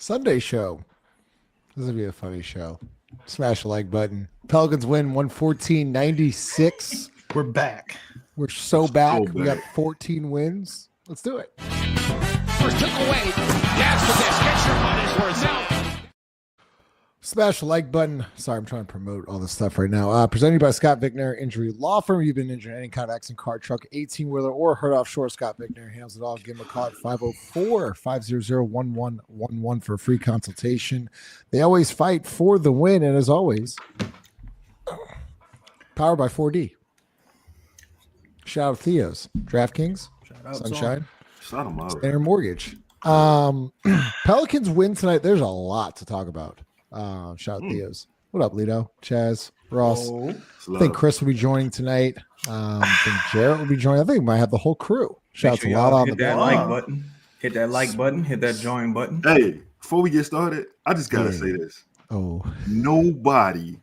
Sunday show. This will be a funny show. Smash the like button. Pelicans win 114-96. We're back. We're so back. We got 14 wins. Let's do it. First took away. Yes, with this. Get your money's worth now. Smash the like button. Sorry, I'm trying to promote all this stuff right now. Presented by Scott Vicknair Injury Law Firm. You've been injured in any kind of accident, car, truck, 18-wheeler, or hurt offshore. Scott Vicknair handles it all. Give him a call at 504-500-1111 for a free consultation. They always fight for the win, and as always, powered by 4D. Shout out Theo's. DraftKings. Shout out Sunshine. Shout them out. Standard Mortgage. Pelicans win tonight. There's a lot to talk about. Shout out Theo's. What up, Lito? Chaz, Ross. I think Chris will be joining tonight. I think Jarrett will be joining. I think we might have the whole crew. Shout out to Lala on the like button. Hit that like button. Hit that join button. Hey, before we get started, I just gotta say this. Nobody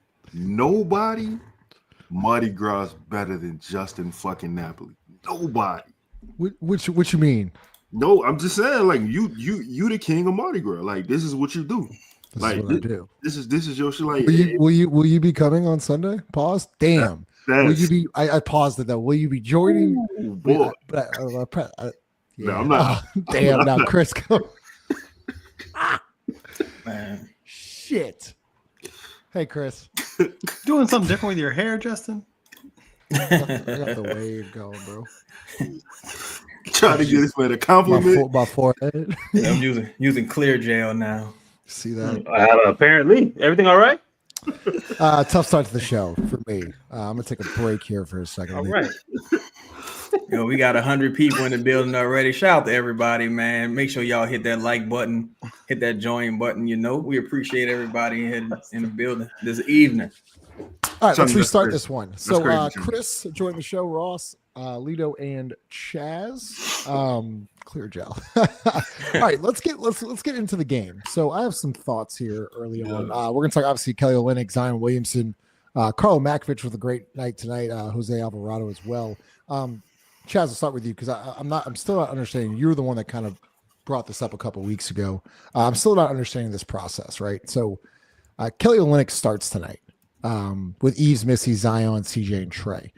Mardi Gras better than Justin fucking Napoli. Nobody. What you mean? No, I'm just saying, like you the king of Mardi Gras. Like this is what you do. This is your shit. Like will you be coming on Sunday? Pause. Damn. Will you be? I paused it though. Will you be joining? Boy. No, I'm not. Damn. I'm not. Now Chris go. Man. Shit. Hey Chris. Doing something different with your hair, Justin? I got the wave going, bro. Trying to get this man a compliment. My forehead. Yeah, I'm using clear gel now. See that? Apparently, everything all right? Tough start to the show for me. I'm gonna take a break here for a second. All right. We got 100 people in the building already. Shout out to everybody, man. Make sure y'all hit that like button, hit that join button. We appreciate everybody in the building this evening. All right, let's restart this one. So Chris joined the show, Ross, Lito, and Chaz. Clear gel. All right, let's get into the game. So I have some thoughts here early on. We're gonna talk obviously Kelly Olynyk, Zion Williamson, Karlo Matkovic with a great night tonight, Jose Alvarado as well. Chaz, I'll start with you because I'm still not understanding. You're the one that kind of brought this up a couple of weeks ago. I'm still not understanding this process, right? So Kelly Olynyk starts tonight with Reaves, Missy, Zion, CJ, and Trey.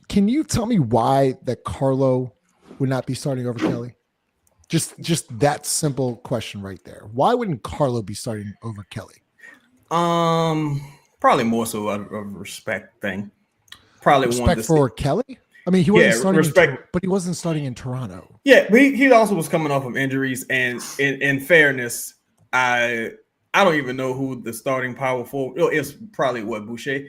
Can you tell me why that Karlo would not be starting over Kelly? Just that simple question right there. Why wouldn't Karlo be starting over Kelly? Probably more so a respect thing. Probably respect for Kelly. I mean, he wasn't starting, but he wasn't starting in Toronto. Yeah, but he also was coming off of injuries. And in fairness, I don't even know who the starting power forward. It's probably Boucher.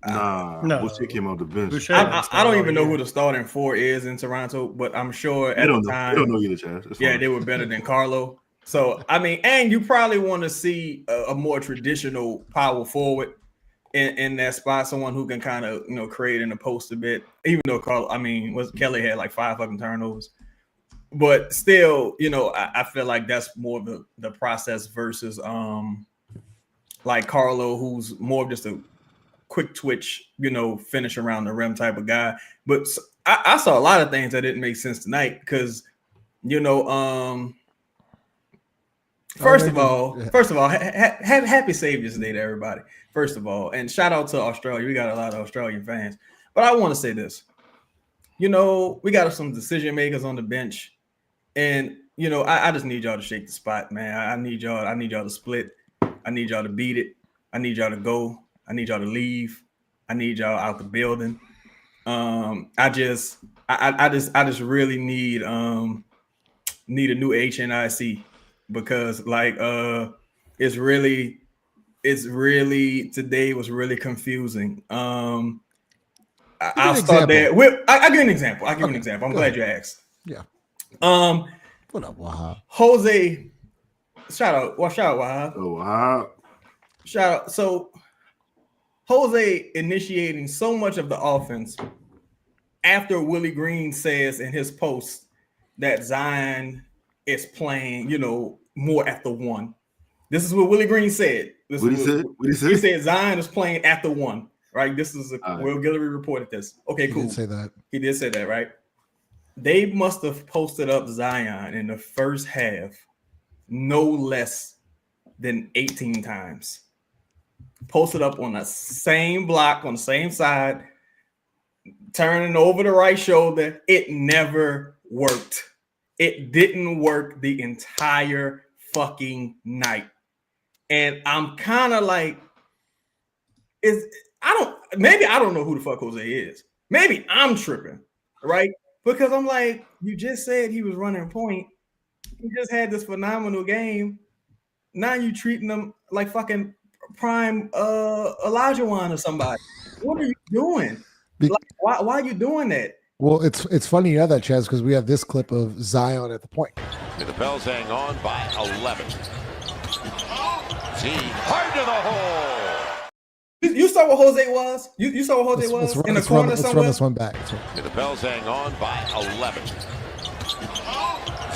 No. Boucher came off the bench. Boucher, I don't even know who the starting four is in Toronto, but I'm sure at the time, they don't know either, Chaz. they were better than Karlo. So I mean, and you probably want to see a more traditional power forward in that spot, someone who can kind of create in the post a bit. Even though Kelly had like 5 fucking turnovers, but still, I feel like that's more of the process versus like Karlo, who's more of just a quick twitch, finish around the rim type of guy. But I saw a lot of things that didn't make sense tonight because, first of all, happy Savior's Day to everybody. First of all, and shout out to Australia. We got a lot of Australian fans. But I want to say this. We got some decision makers on the bench. And, I just need y'all to shake the spot, man. I need y'all to split. I need y'all to beat it. I need y'all to go. I need y'all to leave. I need y'all out the building. I just really need a new HNIC because it's really today was really confusing. I'll start there. I'll give you an example. I'm glad you asked. Yeah. What up, Wahab? Jose, shout out Wahab. Oh, Wahab. Shout out. So Jose initiating so much of the offense after Willie Green says in his post that Zion is playing, more at the one. This is what Willie Green said. What he said? He said Zion is playing at the one, right? This is Will Guillory reported this. Okay, cool. He did say that. He did say that, right? They must have posted up Zion in the first half no less than 18 times. Posted up on the same block, on the same side, turning over the right shoulder. It never worked. It didn't work the entire fucking night. And I'm kind of like, I don't know who the fuck Jose is. Maybe I'm tripping, right? Because I'm like, you just said he was running point. He just had this phenomenal game. Now you treating him like fucking prime Olajuwon or somebody. What are you doing? Like, why are you doing that? Well, it's funny you have that, Chaz, because we have this clip of Zion at the point. The Pels hang on by 11. Z hard to the hole. You saw what Jose was? You saw what Jose was in the corner somewhere? Let's run this one back. The Pels hang on by 11. Z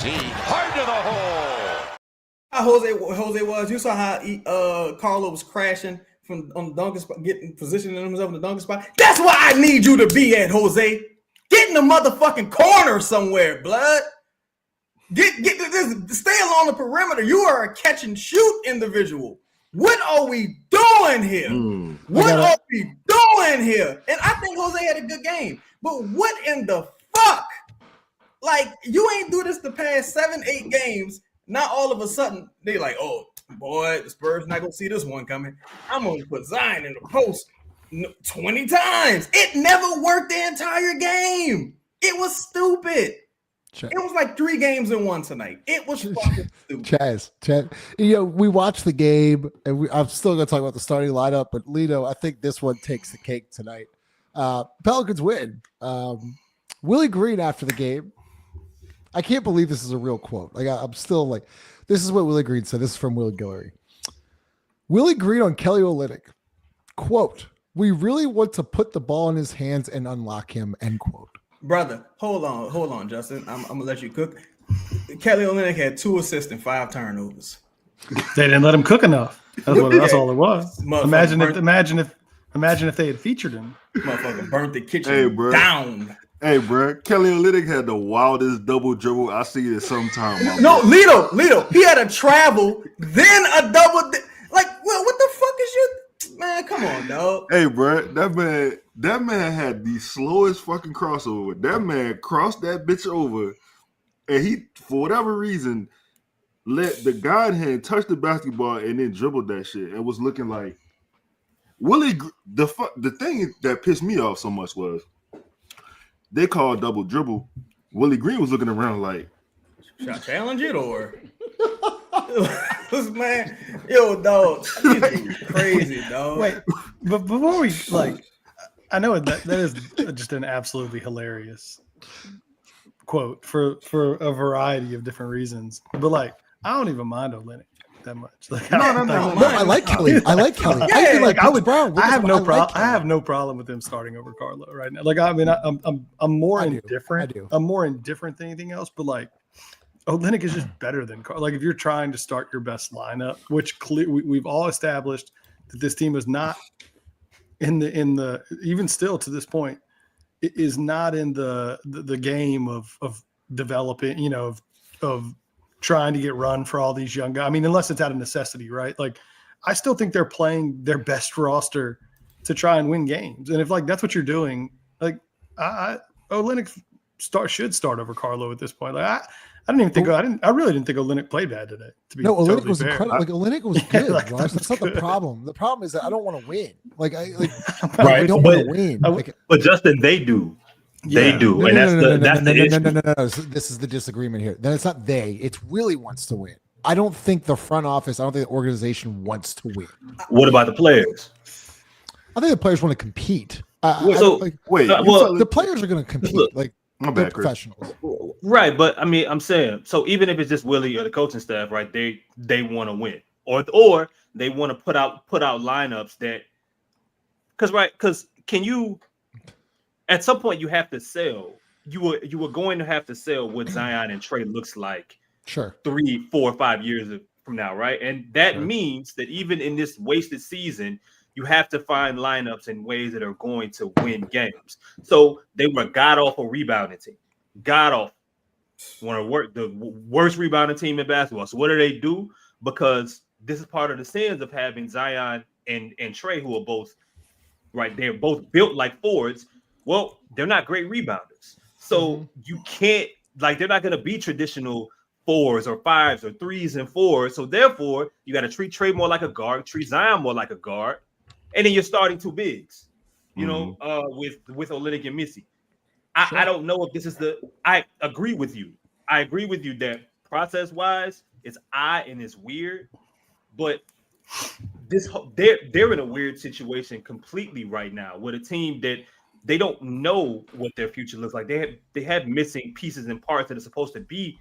hard to the hole. How Jose was. You saw how Karlo was crashing on the dunking spot, positioning himself in the dunking spot. That's why I need you to be at, Jose. Get in the motherfucking corner somewhere, blood. Get stay along the perimeter. You are a catch and shoot individual. What are we doing here? What are we doing here? And I think Jose had a good game. But what in the fuck? Like, you ain't do this the past 7-8 games. Now all of a sudden they like, oh boy, the Spurs not gonna see this one coming. I'm gonna put Zion in the post 20 times. It never worked the entire game. It was stupid. It was like 3 games in one tonight. It was fucking stupid. Chaz, we watched the game, and I'm still going to talk about the starting lineup, but Lito, I think this one takes the cake tonight. Pelicans win. Willie Green after the game. I can't believe this is a real quote. Like, I'm still like, this is what Willie Green said. This is from Willie Guillory. Willie Green on Kelly Olynyk. Quote, "We really want to put the ball in his hands and unlock him," end quote. Brother, hold on, Justin. I'm gonna let you cook. Kelly Olynyk had 2 assists and 5 turnovers. They didn't let him cook enough. That's all it was. Imagine if they had featured him. Motherfucker burnt the kitchen down. Hey, bro, Kelly Olynyk had the wildest double dribble. I see it sometime. No, Lito, he had a travel, then a double. Like, well, what the fuck is you? Man, come on, dog. Hey, bro, that man had the slowest fucking crossover. That man crossed that bitch over, and he, for whatever reason, let the guard hand touch the basketball and then dribbled that shit and was looking like Willie. The thing that pissed me off so much was they called double dribble. Willie Green was looking around like, should I challenge it or? This man, yo, dog, crazy, dog. Wait, but before we I know that is just an absolutely hilarious quote for a variety of different reasons. But I don't even mind Olynyk that much. No, I like Kelly. I like Kelly. Yeah, I have no problem. I have no problem with him starting over Karlo right now. I'm more indifferent. I'm more indifferent than anything else. But Olynyk is just better than Karlo. If you're trying to start your best lineup, which we've all established that this team is not in the even still to this point, it is not in the game of developing, of trying to get run for all these young guys. I mean, unless it's out of necessity, right? I still think they're playing their best roster to try and win games. And if that's what you're doing, Olynyk should start over Karlo at this point. I really didn't think Olynyk played bad today. Olynyk was incredible. Incredible. Olynyk was good. Ross. That's not the problem. The problem is that I don't want to win. I don't want to win. But Justin, they do. They do, and that's the issue. No. This is the disagreement here. Then it's not they. It's Willie wants to win. I don't think the front office. I don't think the organization wants to win. What about the players? I think the players want to compete. The players are going to compete. My bad, professionals. Right, but I mean, I'm saying, so even if it's just Willie or the coaching staff, right? They want to win, or they want to put out lineups that, because can you? At some point, you have to sell. You were going to have to sell what Zion and Trey looks like. Sure. 3, 4, 5 years from now, right? And that means that even in this wasted season, you have to find lineups in ways that are going to win games. So they were god awful rebounding team, god awful. one of the worst rebounding team in basketball. So what do? Because this is part of the sins of having Zion and Trey, who are both right. They're both built like forwards. Well, they're not great rebounders. So you can't, like, they're not going to be traditional 4s or 5s or 3s and 4s. So therefore, you got to treat Trey more like a guard, treat Zion more like a guard, and then you're starting 2 bigs. You know, with Olynyk and Missy. I don't know if this is I agree with you. I agree with you that process-wise, it's odd and it's weird, but they're in a weird situation completely right now with a team that they don't know what their future looks like. They have missing pieces and parts that are supposed to be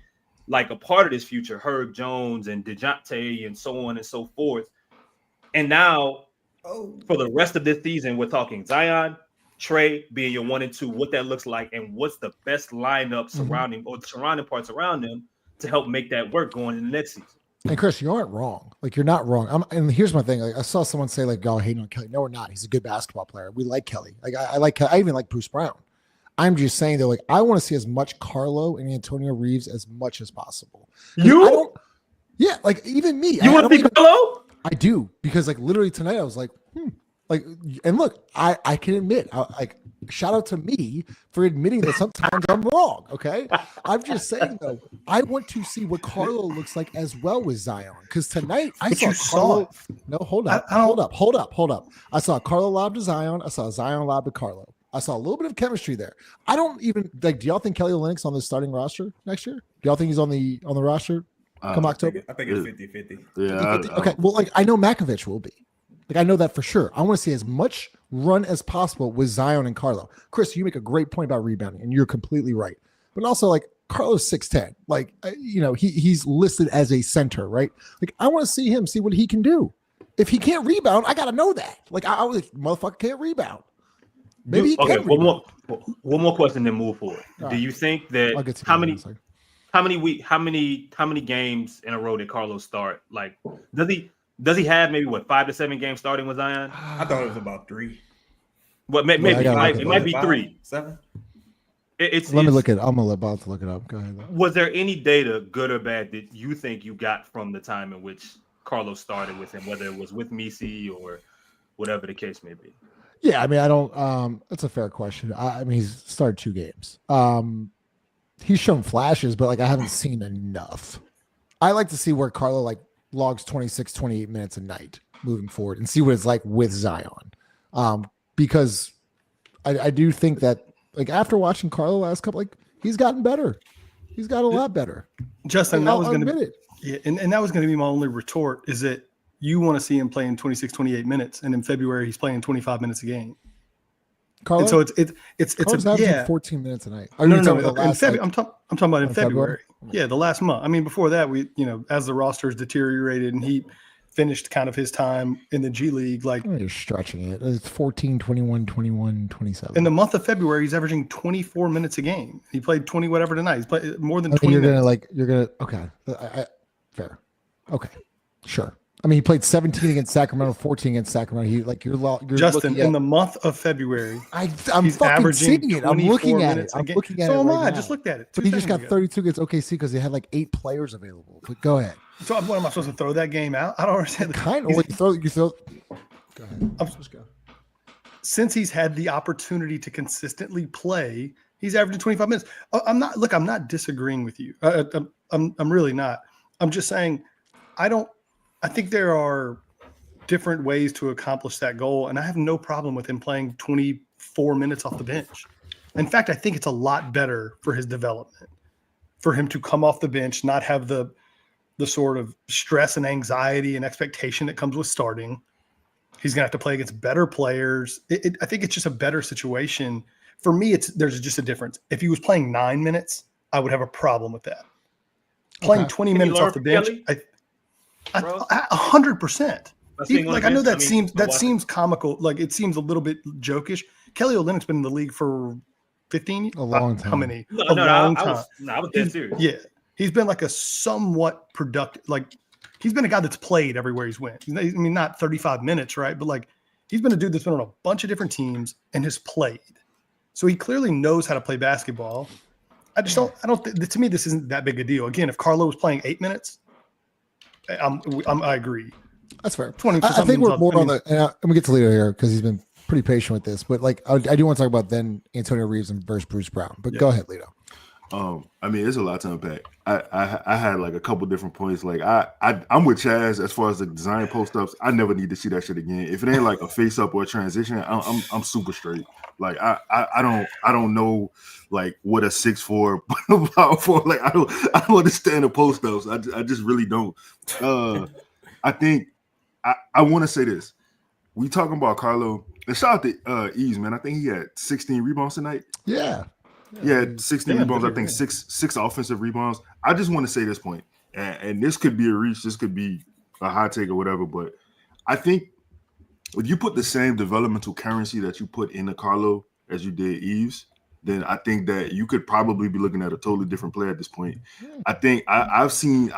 like a part of this future. Herb Jones and DeJounte and so on and so forth. And now for the rest of this season, we're talking Zion, Trey being your 1 and 2, what that looks like, and what's the best lineup surrounding or the surrounding parts around them to help make that work going in the next season. And Chris, you aren't wrong. Like, you're not wrong. And here's my thing. Like, I saw someone say, like, y'all hating on Kelly. No, we're not. He's a good basketball player. We like Kelly. Like, I even like Bruce Brown. I'm just saying that, like, I want to see as much Karlo and Antonio Reaves as much as possible. Yeah, like, even me. You want to see Karlo? I do, because, like, literally tonight I was like, like, and look, I can admit, like, shout out to me for admitting that sometimes I'm wrong. Okay, I'm just saying though, I want to see what Karlo looks like as well with Zion, because tonight I saw Karlo. No, hold up. I saw Karlo lob to Zion. I saw Zion lob to Karlo. I saw a little bit of chemistry there. I don't even like. Do y'all think Kelly Olynyk's on the starting roster next year? Do y'all think he's on the roster come October? I think it's 50-50. Yeah. 50-50. Okay. Well, like, I know Matkovic will be. Like, I know that for sure. I want to see as much run as possible with Zion and Karlo. Chris, you make a great point about rebounding, and you're completely right. But also, like, Karlo's 6'10". Like, you know, he's listed as a center, right? Like, I want to see him, see what he can do. If he can't rebound, I got to know that. Like, I was like, motherfucker can't rebound. Maybe he can rebound. One more question, then move forward. Do you think that how many games in a row did Karlo start? Like, does he have maybe 5 to 7 games starting with Zion? I thought it was about 3. But maybe it might be 3. 7. Let me look at it. I'm about to look it up. Go ahead. Was there any data, good or bad, that you think you got from the time in which Karlo started with him, whether it was with Missy or whatever the case may be? Yeah, I mean, I don't. That's a fair question. I mean, he's started 2 games. He's shown flashes, but like, I haven't seen enough. I like to see where Karlo like logs 26, 28 minutes a night moving forward and see what it's like with Zion. Because I do think that, like, after watching Karlo last couple, like, he's gotten better. He's got a lot better. Justin, like, that was going to be and that was going to be my only retort, is that you want to see him playing 26, 28 minutes, and in February he's playing 25 minutes a game. Karlo, and so it's averaging 14 minutes a night. No. I'm talking about in February. Yeah, the last month. I mean, before that, as the roster's deteriorated and he finished kind of his time in the G League, like, you're stretching it. It's 14, 21, 21, 27. In the month of February, he's averaging 24 minutes a game. He played 20 whatever tonight. He's played more than 20 minutes. Okay. Fair. Okay. Sure. I mean, he played 17 against Sacramento, 14 against Sacramento. You're Justin, in the month of February, I'm fucking seeing it. I'm looking at it. So am I. I just looked at it. But he just got 32 against OKC because they had like 8 players available. But go ahead. So what am I supposed to throw that game out? I don't understand. Kind of. You throw. Go ahead. Let's go. Since he's had the opportunity to consistently play, he's averaging 25 minutes. I'm not disagreeing with you. I'm really not. I'm just saying, I think there are different ways to accomplish that goal, and I have no problem with him playing 24 minutes off the bench. In fact, I think it's a lot better for his development, for him to come off the bench, not have the sort of stress and anxiety and expectation that comes with starting. He's going to have to play against better players. I think it's just a better situation. For me, there's just a difference. If he was playing 9 minutes, I would have a problem with that. Playing 20 minutes off the bench, 100%. Like, I know that seems comical. Like, it seems a little bit jokish. Kelly Olynyk's been in the league for 15 years. A long time. How many? Long time. I was dead serious. Yeah. He's been like a somewhat productive, like, he's been a guy that's played everywhere he's went. I mean, not 35 minutes, right? But like, he's been a dude that's been on a bunch of different teams and has played. So he clearly knows how to play basketball. I don't to me, this isn't that big a deal. Again, if Karlo was playing 8 minutes, I agree. That's fair. 20. I think we're more on the. Let me get to Leo here because he's been pretty patient with this. But like, I do want to talk about then Antonio Reaves versus Bruce Brown. But go ahead, Leo. I mean, it's a lot to unpack. I had like a couple different points. Like I'm with Chaz as far as the design post ups. I never need to see that shit again. If it ain't like a face up or a transition, I'm super straight. Like I don't know like what a 6'4" power forward. Like I don't understand the post ups. I just really don't. I think I want to say this. We talking about Karlo. And shout out to Eves, man. I think he had 16 rebounds tonight. Yeah. Yeah, 16 rebounds. I think six offensive rebounds. I just want to say this point, and this could be a reach, this could be a hot take or whatever, but I think if you put the same developmental currency that you put into Karlo as you did Eves, then I think that you could probably be looking at a totally different player at this point. I think I've seen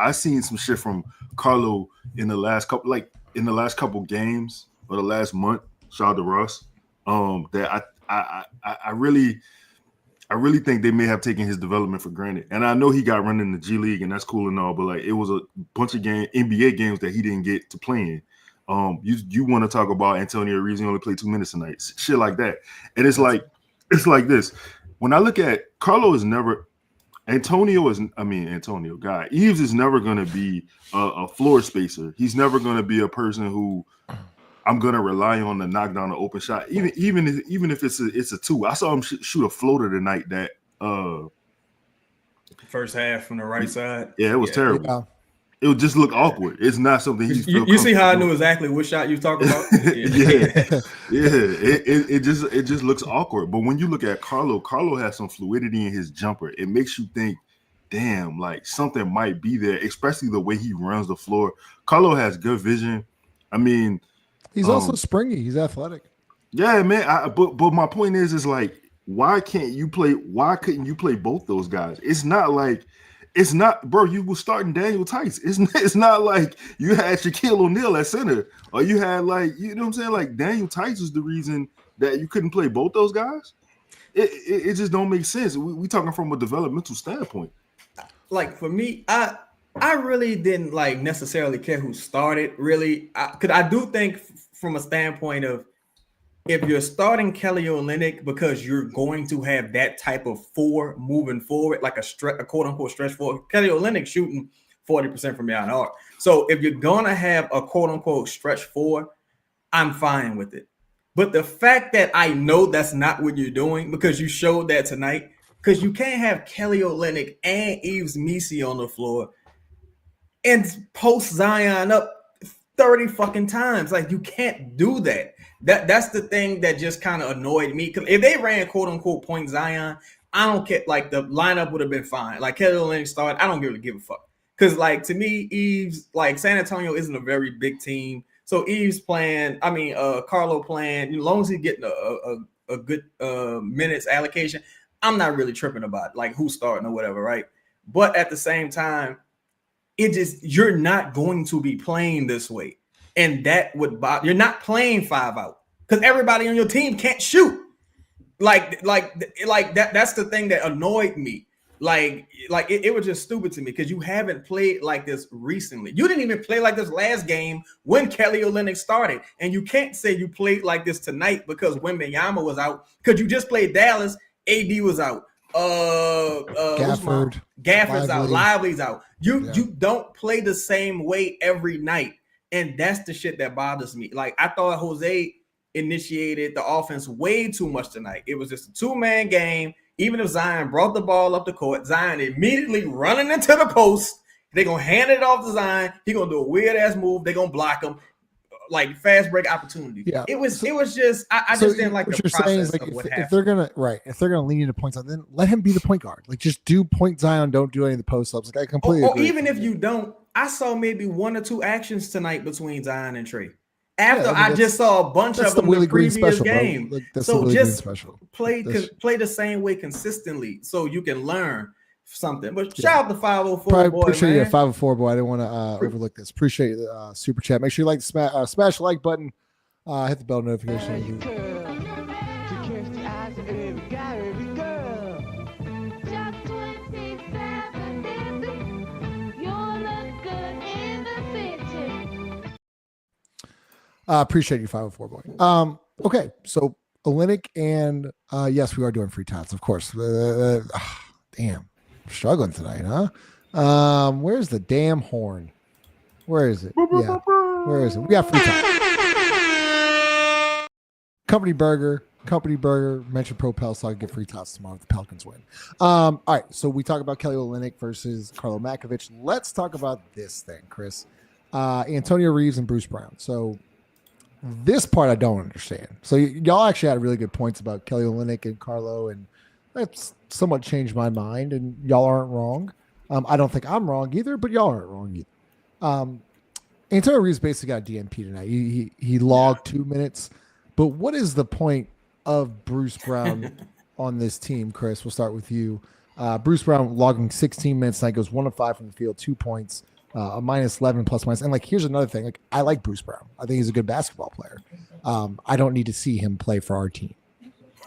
some shit from Karlo in the last couple games or the last month. Shout out to Ross. That I really think they may have taken his development for granted. And I know he got run in the G League, and that's cool and all, but like it was a bunch of NBA games that he didn't get to play in. You want to talk about Antonio Reaves, he only played 2 minutes tonight, shit like that. And it's like this. When I look at Karlo guy, Eves is never gonna be a floor spacer. He's never gonna be a person who I'm gonna rely on to knock down an open shot, even if it's a two. I saw him shoot a floater tonight. That first half from the right side. Yeah, it was terrible. Yeah. It would just look awkward. It's not something he's. You see how I knew exactly what shot you talking about? Yeah. It just looks awkward. But when you look at Karlo has some fluidity in his jumper. It makes you think, damn, like something might be there, especially the way he runs the floor. Karlo has good vision. I mean. He's also springy. He's athletic. Yeah, man. But my point is like, why couldn't you play both those guys? It's not, bro. You were starting Daniel Tice. It's not like you had Shaquille O'Neal at center, or you had like, you know what I'm saying? Like Daniel Tice is the reason that you couldn't play both those guys. It just don't make sense. We talking from a developmental standpoint. Like for me, I really didn't like necessarily care who started, really, because I do think from a standpoint of if you're starting Kelly Olynyk because you're going to have that type of four moving forward, like a quote unquote stretch four. Kelly Olynyk shooting 40% from beyond arc. So if you're gonna have a quote unquote stretch four, I'm fine with it. But the fact that I know that's not what you're doing because you showed that tonight, because you can't have Kelly Olynyk and Yves Missi on the floor and post Zion up 30 fucking times. Like you can't do that. That's the thing that just kind of annoyed me. Because if they ran quote unquote point Zion, I don't care. Like the lineup would have been fine. Like Kelly Olynyk started, I don't really give a fuck. Because like to me, Yves, like San Antonio isn't a very big team. So Yves playing, Karlo playing, as long as he's getting a good minutes allocation, I'm not really tripping about like who's starting or whatever, right? But at the same time, you're not going to be playing this way, and that would bother. You're not playing 5 out because everybody on your team can't shoot. Like that. That's the thing that annoyed me. It was just stupid to me because you haven't played like this recently. You didn't even play like this last game when Kelly Olynyk started, and you can't say you played like this tonight because Wembanyama was out. Because you just played Dallas, AD was out. Gafford's out, Lively's out. You don't play the same way every night, and that's the shit that bothers me. Like I thought Jose initiated the offense way too much tonight. It was just a 2-man game. Even if Zion brought the ball up the court, Zion immediately running into the post. They're gonna hand it off to Zion. He's gonna do a weird ass move. They're gonna block him. Like fast break opportunity. Yeah. It was just I just didn't like the process of what happened. If they're gonna lean into points, then let him be the point guard. Like just do point Zion, don't do any of the post ups. Like I completely agree. Even if you don't, I saw maybe 1 or 2 actions tonight between Zion and Trey. After I just saw a bunch of them in the previous game. Like, so just play the same way consistently so you can learn something. But shout out to 504 boy. Appreciate you, 504 boy. I didn't want to overlook this. Appreciate the super chat. Make sure you like the smash the like button. Hit the bell notification. Appreciate you, 504 boy. Okay, so Olynyk and yes, we are doing free tots, of course. Damn, I'm struggling tonight, huh? Where's the damn horn? Where is it? Yeah, where is it? We got free tots. Company burger. Mention Propel so I can get free tots tomorrow if the Pelicans win. All right, so we talk about Kelly Olynyk versus Karlo Matkovic. Let's talk about this thing, Chris. Antonio Reaves and Bruce Brown. So this part I don't understand. So y'all actually had really good points about Kelly Olynyk and Karlo, and that's somewhat changed my mind, and y'all aren't wrong. I don't think I'm wrong either, but y'all aren't wrong either. Antonio Reaves basically got DNP tonight. He logged 2 minutes, but what is the point of Bruce Brown on this team, Chris? We'll start with you. Bruce Brown logging 16 minutes tonight, goes 1 of 5 from the field, 2 points. A -11 plus minus. And like, here's another thing. Like, I like Bruce Brown. I think he's a good basketball player. I don't need to see him play for our team.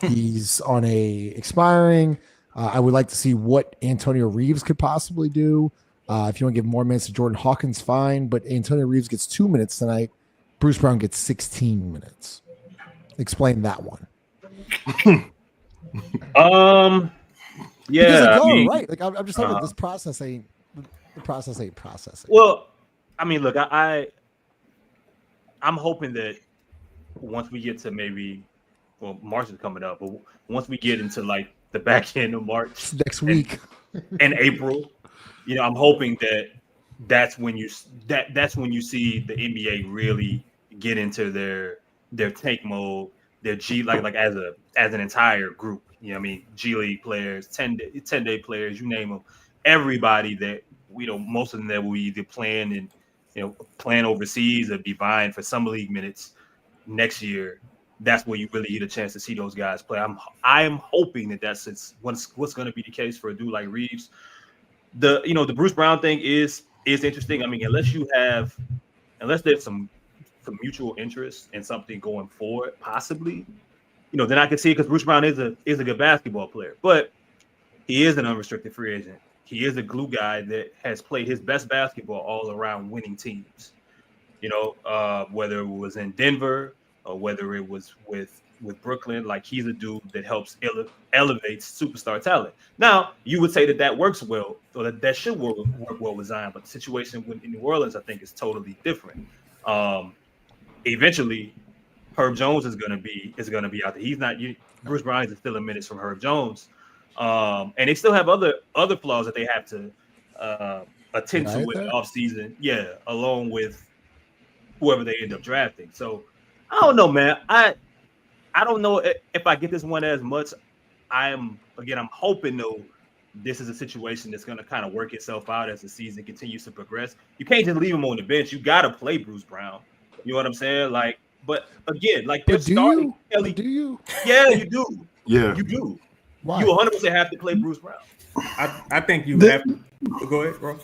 He's on a expiring. I would like to see what Antonio Reaves could possibly do. If you want to give more minutes to Jordan Hawkins, fine. But Antonio Reaves gets 2 minutes tonight. Bruce Brown gets 16 minutes. Explain that one. Yeah, right. Like, I'm just saying this process ain't. The process ain't processing. Well, I mean, look, I'm hoping that once we get to March is coming up, but once we get into like the back end of March next week and April, I'm hoping that that's when you see the NBA really get into their tank mode, their G like as an entire group. G League players, 10-day players, you name them, everybody that. Most of them that will either playing overseas or be vying for summer league minutes next year. That's where you really get a chance to see those guys play. I am hoping that's what's going to be the case for a dude like Reaves. The Bruce Brown thing is interesting. I mean, unless there's some mutual interest in something going forward, possibly, then I can see it, because Bruce Brown is a good basketball player, but he is an unrestricted free agent. He is a glue guy that has played his best basketball all around winning teams. Whether it was in Denver or whether it was with Brooklyn, like, he's a dude that helps elevate superstar talent. Now, you would say that works well, or that should work well with Zion, but the situation in New Orleans, I think, is totally different. Eventually, Herb Jones is going to be out there. He's not. Bruce Brown is still in minutes from Herb Jones. And they still have other flaws that they have to attend to in the offseason. Yeah, along with whoever they end up drafting. So I don't know, man. I don't know if I get this one as much. I'm hoping though this is a situation that's going to kind of work itself out as the season continues to progress. You can't just leave him on the bench. You got to play Bruce Brown. You know what I'm saying? Like, but again, like, they're starting Kelly. Do you? Yeah, you do. Yeah, you do. Why? You 100% have to play Bruce Brown. I think you have to. Go ahead, bro.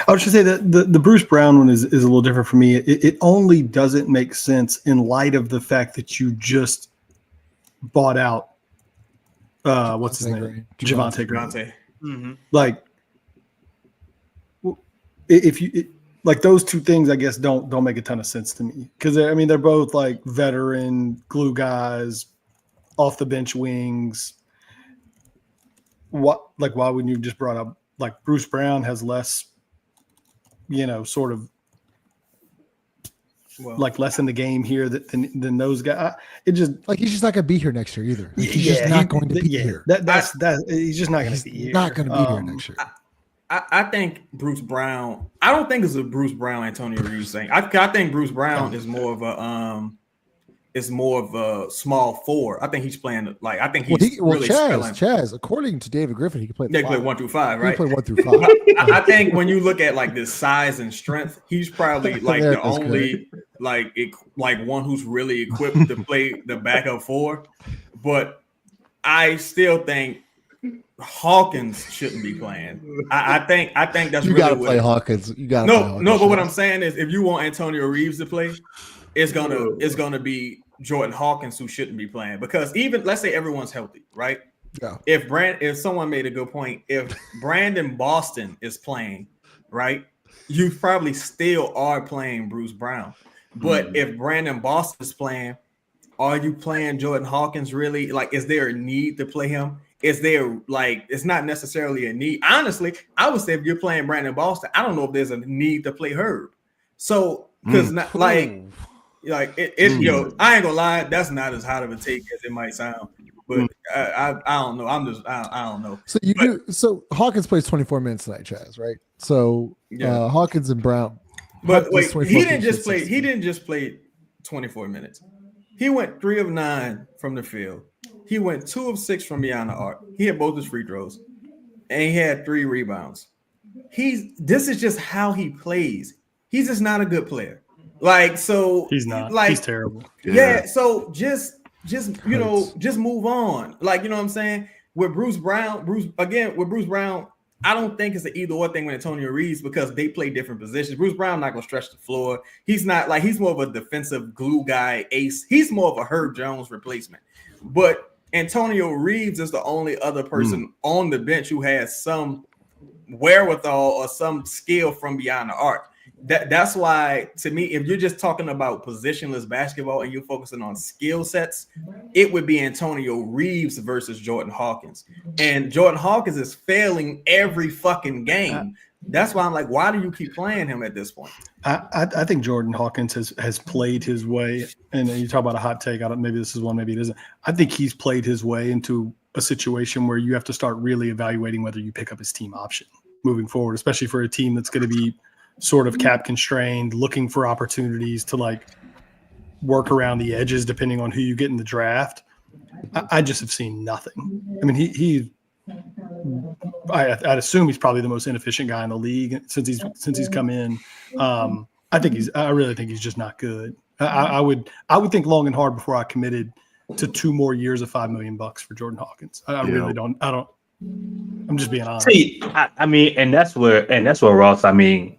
I was just say that the Bruce Brown one is a little different for me. It only doesn't make sense in light of the fact that you just bought out what's his name? Javonte Green. Mm-hmm. Like, if you like, those two things, I guess don't make a ton of sense to me, because they're both like veteran glue guys, off the bench wings. Why wouldn't you just brought up, like, Bruce Brown has less, sort of less in the game here than those guys. It just, like, he's just not going to be here next year either. Like, he's just not going to be here. He's just not going to be here. Not going to be here next year. I think Bruce Brown. I don't think it's a Bruce Brown Antonio Reaves thing. I think Bruce Brown is more of a small forward. I think he's playing like, I think he's really Chaz. According to David Griffin, he can play. They play 1 through 5, right? He can play 1 through 5. I think when you look at like this size and strength, he's probably like the only like one who's really equipped to play the backup 4. But I still think Hawkins shouldn't be playing. I think that's you really got to play Hawkins. You got to no. But what I'm saying is, if you want Antonio Reaves to play, it's gonna be Jordan Hawkins who shouldn't be playing, because even, let's say everyone's healthy, right? Yeah. If someone made a good point, if Brandon Boston is playing, right, you probably still are playing Bruce Brown, But if Brandon Boston is playing, are you playing Jordan Hawkins really? Like, is there a need to play him? Is there it's not necessarily a need. Honestly, I would say if you're playing Brandon Boston, I don't know if there's a need to play Herb. So because I ain't gonna lie, that's not as hot of a take as it might sound. But I don't know. I don't know. So Hawkins plays 24 minutes tonight, Chaz, right? So Hawkins and Brown. But wait, he didn't just play 24 minutes. He went 3 of 9 from the field. He went 2 of 6 from beyond the arc. He had both his free throws, and he had 3 rebounds. This is just how he plays. He's just not a good player. He's not. He's terrible. Yeah. So just move on. Like, you know what I'm saying? With Bruce Brown, I don't think it's an either or thing with Antonio Reaves because they play different positions. Bruce Brown not gonna stretch the floor. He's not he's more of a defensive glue guy, ace. He's more of a Herb Jones replacement. But Antonio Reaves is the only other person on the bench who has some wherewithal or some skill from beyond the arc. That's why, to me, if you're just talking about positionless basketball and you're focusing on skill sets, it would be Antonio Reaves versus Jordan Hawkins. And Jordan Hawkins is failing every fucking game. That's why I'm like, why do you keep playing him at this point? I think Jordan Hawkins has played his way, and you talk about a hot take. Maybe this is one, maybe it isn't. I think he's played his way into a situation where you have to start really evaluating whether you pick up his team option moving forward, especially for a team that's going to be sort of cap constrained, looking for opportunities to work around the edges depending on who you get in the draft. I just have seen nothing. I mean, I'd assume he's probably the most inefficient guy in the league since he's come in. I really think he's just not good. I would think long and hard before I committed to 2 more years of $5 million for Jordan Hawkins. Really don't. I'm just being honest. See, I mean, and that's where Ross. I mean,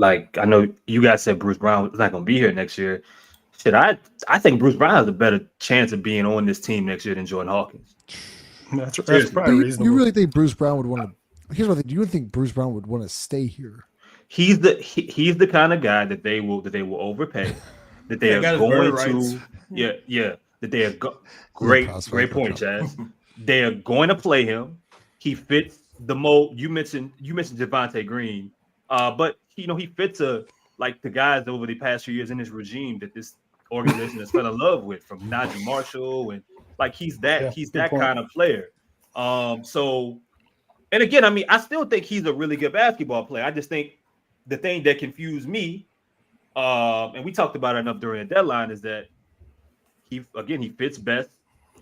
I know you guys said Bruce Brown is not going to be here next year. Shit, I think Bruce Brown has a better chance of being on this team next year than Jordan Hawkins. That's probably reasonable. You really think Bruce Brown would want to? Here's what I think. Do you think Bruce Brown would want to stay here? He's the kind of guy that they will overpay. That they are going to. That they are great point, Chaz. They are going to play him. He fits the mold. You mentioned Javonte Green, but he fits the guys over the past few years in this regime that this organization has fell in love with, from Najee Marshall, and he's that kind of player. So, and again, I mean, I still think he's a really good basketball player. I just think the thing that confused me, and we talked about it enough during the deadline, is that he fits best,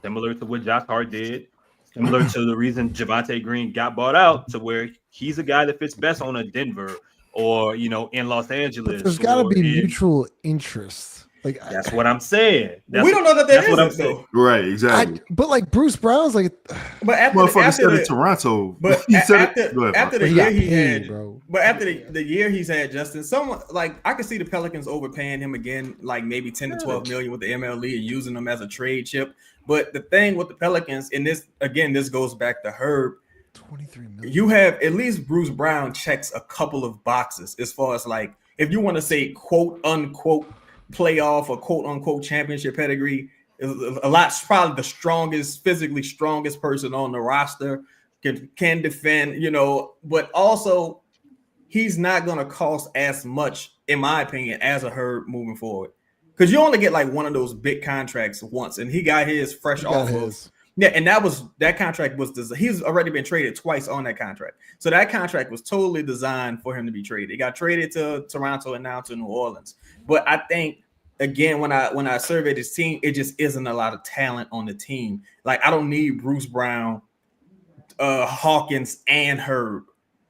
similar to what Josh Hart did, similar to the reason Javonte Green got bought out, to where he's a guy that fits best on a Denver or in Los Angeles. But there's got to be mutual interest. That's what I'm saying. We don't know that that's what I'm saying. Right, exactly. But Bruce Brown's but after Toronto. But after the year he had, bro. But after the year he's had, Justin, someone I could see the Pelicans overpaying him again, maybe 10 to 12 million with the MLE and using them as a trade chip. But the thing with the Pelicans, and this goes back to Herb. 23 million. You have at least Bruce Brown checks a couple of boxes as far as if you want to say quote unquote playoff or quote unquote championship pedigree, is a lot, probably the physically strongest person on the roster, can defend, but also he's not going to cost as much, in my opinion, as a Herb moving forward. Because you only get one of those big contracts once, and he got his fresh off of. Yeah, and that contract was he's already been traded twice on that contract. So that contract was totally designed for him to be traded. It got traded to Toronto and now to New Orleans. But I think, again, when I surveyed this team, it just isn't a lot of talent on the team. I don't need Bruce Brown, Hawkins, and Herb.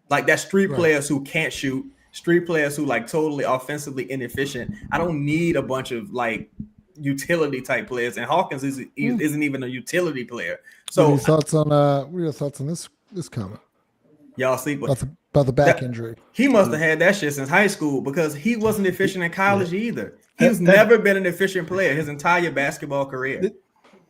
That's three players who can't shoot, three players who totally offensively inefficient. I don't need a bunch of utility type players, and Hawkins isn't even a utility player. So, what are your thoughts on this comment? Y'all see about the back injury? He must have had that shit since high school, because he wasn't efficient in college either. He's never been an efficient player his entire basketball career.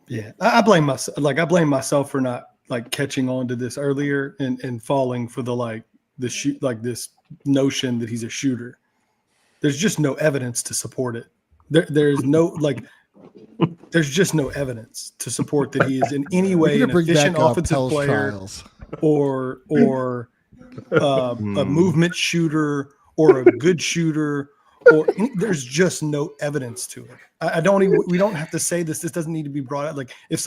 Yeah, I blame myself. I blame myself for not catching on to this earlier and falling for the shoot, this notion that he's a shooter. there's just no evidence to support it. There's no there's just no evidence to support that he is in any way an efficient offensive player or a movement shooter or a good shooter. Or there's just no evidence to it. We don't have to say this. This doesn't need to be brought up. Like if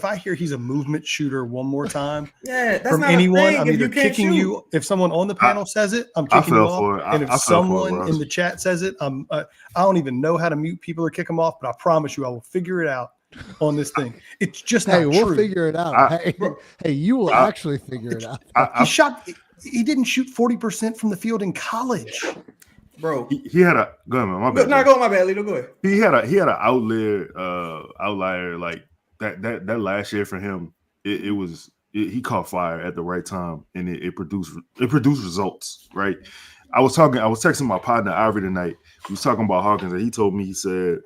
I hear he's a movement shooter one more time, that's from not anyone, I'm either kicking you. If someone on the panel says it, I'm kicking you off. And if someone in the chat says it, I don't even know how to mute people or kick them off. But I promise you, I will figure it out on this thing. It's just not true. We'll figure it out. Hey, you will actually figure it out. He didn't shoot 40% from the field in college. Bro, he had a go ahead, man. My bad. No, go my bad, Lito. Go ahead. He had an outlier like that last year for him. He caught fire at the right time, and it produced results. Right. I was texting my partner Ivory tonight. We was talking about Hawkins, and he told me he said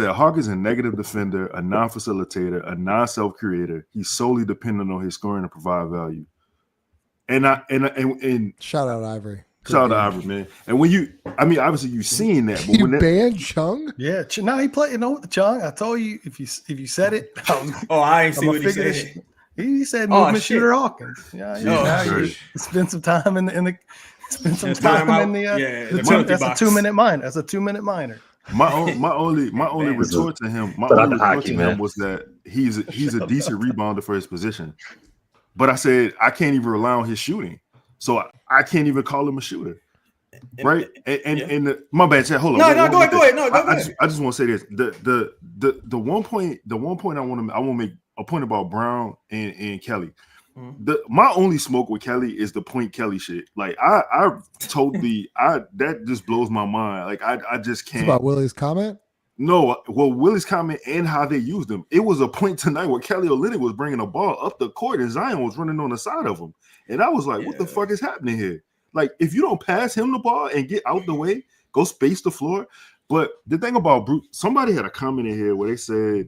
Hawkins is a negative defender, a non-facilitator, a non-self creator. He's solely dependent on his scoring to provide value. And shout out Ivory. Shout out to Ivory, man. And obviously you've seen that. But you banned Chung? Yeah, no, he played. You know, Chung. I told you if you said it. I ain't see what he said. He said movement shooter Hawkins. Yeah. Spend some time in the. Spend some time in the. That's a 2-minute minor. That's a 2-minute minor. My only retort to him. Was that he's a decent rebounder for his position, but I said I can't even rely on his shooting. So I can't even call him a shooter, right? And my bad, chat. Hold on. No, go ahead. No, go ahead. I just want to say this: the one point I want to make a point about Brown and Kelly. Mm-hmm. My only smoke with Kelly is the point Kelly shit. Like I totally that just blows my mind. Like I just can't. It's about Willie's comment. No, well, Willie's comment and how they used him. It was a point tonight where Kelly Olynyk was bringing a ball up the court and Zion was running on the side of him. And I was like, what the fuck is happening here? Like, if you don't pass him the ball and get out the way, go space the floor. But the thing about Bruce, somebody had a comment in here where they said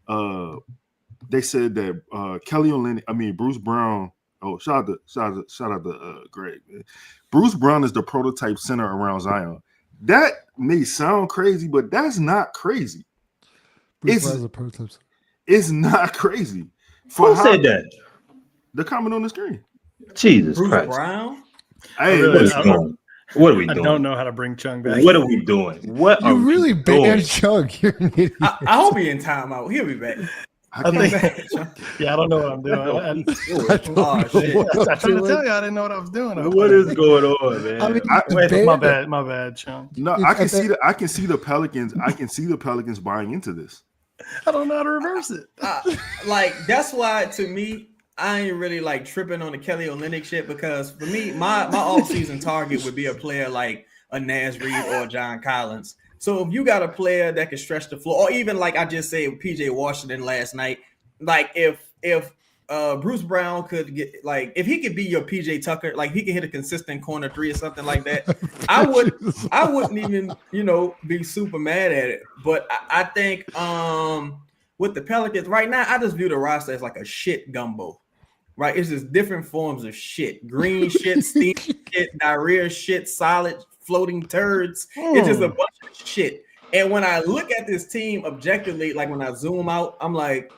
that Kelly Olynyk, Bruce Brown. Oh, shout out to Greg, man. Bruce Brown is the prototype center around Zion. That may sound crazy, but that's not crazy. It's not crazy. Who said that? The comment on the screen. Jesus Bruce Christ. Brown? Hey, what are we doing? I don't know how to bring Chung back. What are we doing? What you really banned Chung? You're an idiot. I hope he in timeout. He'll be back. I don't know what I'm doing. I tried to tell you I didn't know what I was doing. What is going on, man? My bad, Chung. No, I can see the Pelicans. I can see the Pelicans buying into this. I don't know how to reverse it. That's why to me, I ain't really like tripping on the Kelly Olynyk shit because for me, my off-season target would be a player like a Naz Reid or John Collins. So if you got a player that can stretch the floor, or even like I just said with PJ Washington last night, like if Bruce Brown could get like if he could be your PJ Tucker, like he could hit a consistent corner three or something like that, I wouldn't even be super mad at it. But I think with the Pelicans right now, I just view the roster as like a shit gumbo. Right, it's just different forms of shit: green shit, steam shit, diarrhea shit, solid floating turds. It's just a bunch of shit. And when I look at this team objectively, like when I zoom out, I'm like,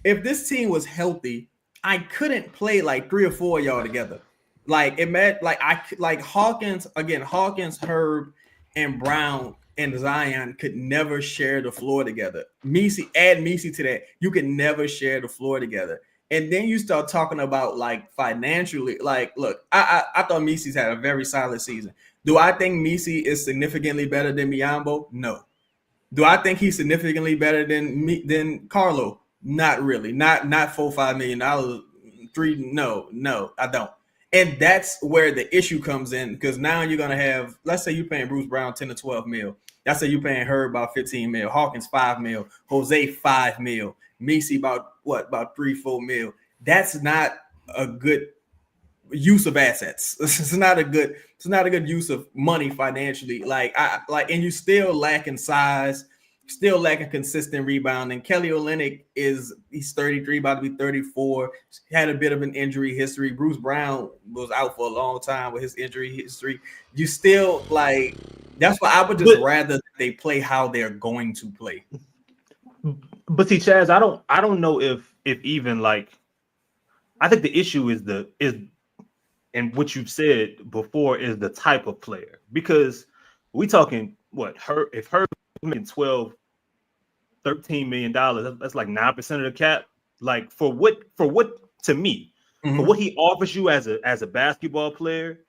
if this team was healthy, I couldn't play like 3 or 4 of y'all together. Like it meant like Hawkins, Herb, and Brown and Zion could never share the floor together. Add Messi to that, you could never share the floor together. And then you start talking about like financially, like, look, I thought Messi's had a very solid season. Do I think Messi is significantly better than Biyombo? No. Do I think he's significantly better than Karlo? Not really. Not $4-5 million. No, I don't. And that's where the issue comes in because now you're gonna have, let's say you're paying Bruce Brown 10 to 12 mil. Let's say you're paying her about 15 mil, Hawkins 5 mil, Jose 5 mil. Messi about 3-4 mil. That's not a good use of assets. It's not a good use of money financially. And you still lack in size still lacking consistent rebounding. Kelly Olynyk he's 33, about to be 34. Had a bit of an injury history. Bruce Brown was out for a long time with his injury history. You still like that's why I would just rather they play how they're going to play. But see, Chaz, I don't know if even like I think the issue is and what you've said before is the type of player, because we talking if Herb making $12-13 million, that's like 9% of the cap. Like for what to me, for what he offers you as a basketball player,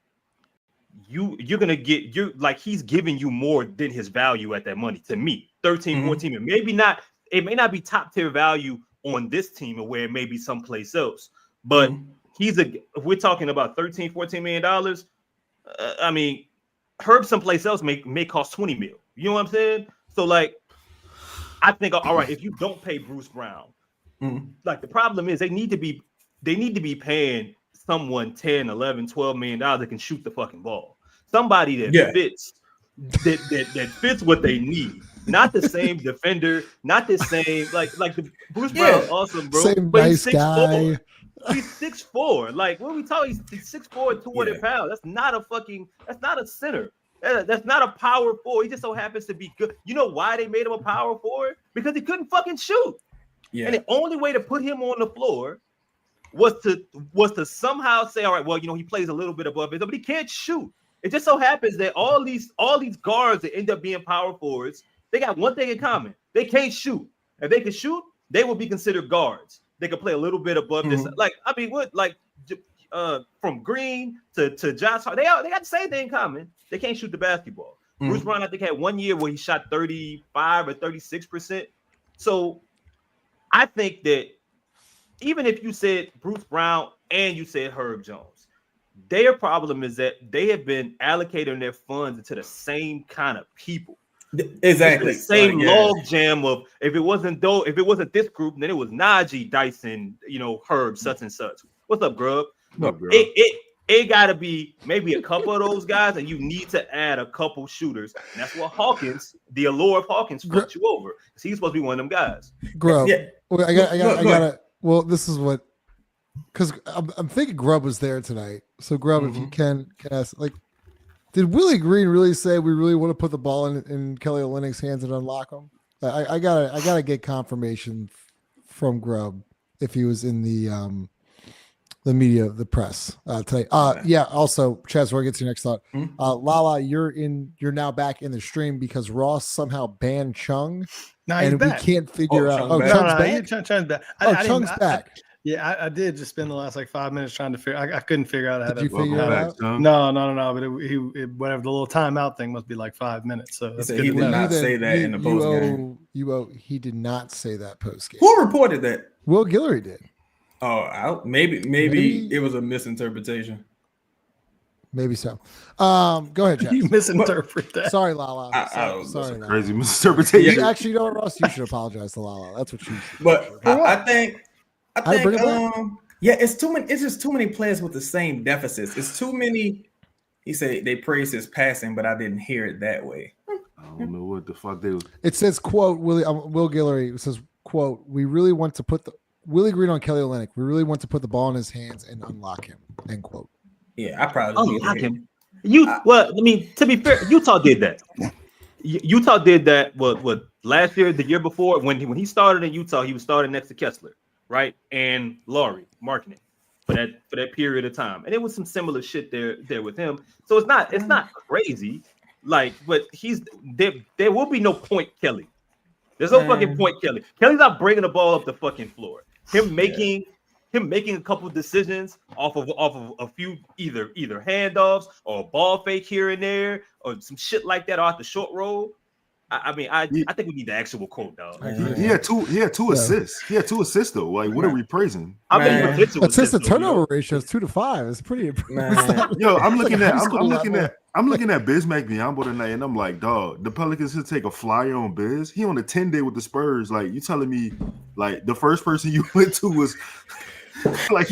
you're gonna get he's giving you more than his value at that money to me. 13, 14, and maybe not. It may not be top tier value on this team or where it may be someplace else, but if we're talking about $13-14 million, I mean, Herb someplace else may cost 20 mil. You know what I'm saying? So like, I think, all right, if you don't pay Bruce Brown, like the problem is they need to be paying someone 10, 11, 12 million dollars that can shoot the fucking ball. Somebody that fits that fits what they need. Not the same defender, not the same like the Bruce Brown's awesome, bro. Same but nice he's 6'4". guy. He's 6'4". Like, what are we talking? He's 6'4", 200 pounds. That's not a center. That's not a power forward. He just so happens to be good. You know why they made him a power forward? Because he couldn't fucking shoot. Yeah. And the only way to put him on the floor was to somehow say, all right, well, he plays a little bit above it, but he can't shoot. It just so happens that all these guards that end up being power forwards, they got one thing in common. They can't shoot. If they could shoot, they would be considered guards. They could play a little bit above this. Like, I mean, from Green to Josh Hart, they got the same thing in common. They can't shoot the basketball. Bruce Brown, I think, had 1 year where he shot 35 or 36%. So I think that even if you said Bruce Brown and you said Herb Jones, their problem is that they have been allocating their funds into the same kind of people. Exactly. The same log jam of if it wasn't this group, then it was Najee, Dyson, Herb, such and such. What's up, Grub? No, bro. It got to be maybe a couple of those guys, and you need to add a couple shooters. And that's what Hawkins, the allure of Hawkins, put you over. Because he's supposed to be one of them guys. Grub. Yeah. Well, I gotta. Well, this is what. Because I'm thinking Grub was there tonight. So Grub, if you can ask, like, did Willie Green really say we really want to put the ball in Kelly Olynyk's hands and unlock him? I gotta get confirmation from Grub if he was in the media, the press today. Yeah. Also, Chaz, before I get to your next thought, Lala, you're now back in the stream because Ross somehow banned Chung, and we can't figure out. Chung's back. Chung's back. Yeah, I did just spend the last 5 minutes trying to figure. I couldn't figure out how to figure it out. No. But whatever the little timeout thing must be like 5 minutes. So that's good. He did not say that in the post game. He did not say that post game. Who reported that? Will Guillory did. Oh, maybe it was a misinterpretation. Maybe so. Go ahead, Jack. You misinterpret that. Sorry, Lala. Sorry, Lala. Crazy misinterpretation. Actually, you know what, Ross? You should apologize to Lala. That's what you should. But I think it's too many. It's just too many players with the same deficits. It's too many. He said they praised his passing, but I didn't hear it that way. I don't know what the fuck they. It says, "quote Will Guillory." It says, "quote We really want to put the Willie Green on Kelly Olynyk. We really want to put the ball in his hands and unlock him." End quote. Yeah, I probably unlock him. To be fair, Utah did that. Utah did that. What last year, the year before, when he started in Utah, he was starting next to Kessler, right, and Laurie marketing for that period of time, and it was some similar shit there with him. So it's not crazy, like, but there will be no point Kelly. There's no fucking point Kelly. Kelly's not bringing the ball up the fucking floor. Him making a couple decisions off of a few either handoffs or a ball fake here and there or some shit like that off the short roll. I think we need the actual quote, dog. He had two assists. He had 2 assists though. Like, what are we praising? Assist to turnover ratio is 2 to 5. It's pretty impressive. Yo, I'm looking at Bismack Biyombo tonight, and I'm like, dog, the Pelicans should take a flyer on Biz. He on a 10-day with the Spurs. Like, you telling me, like, the first person you went to was like,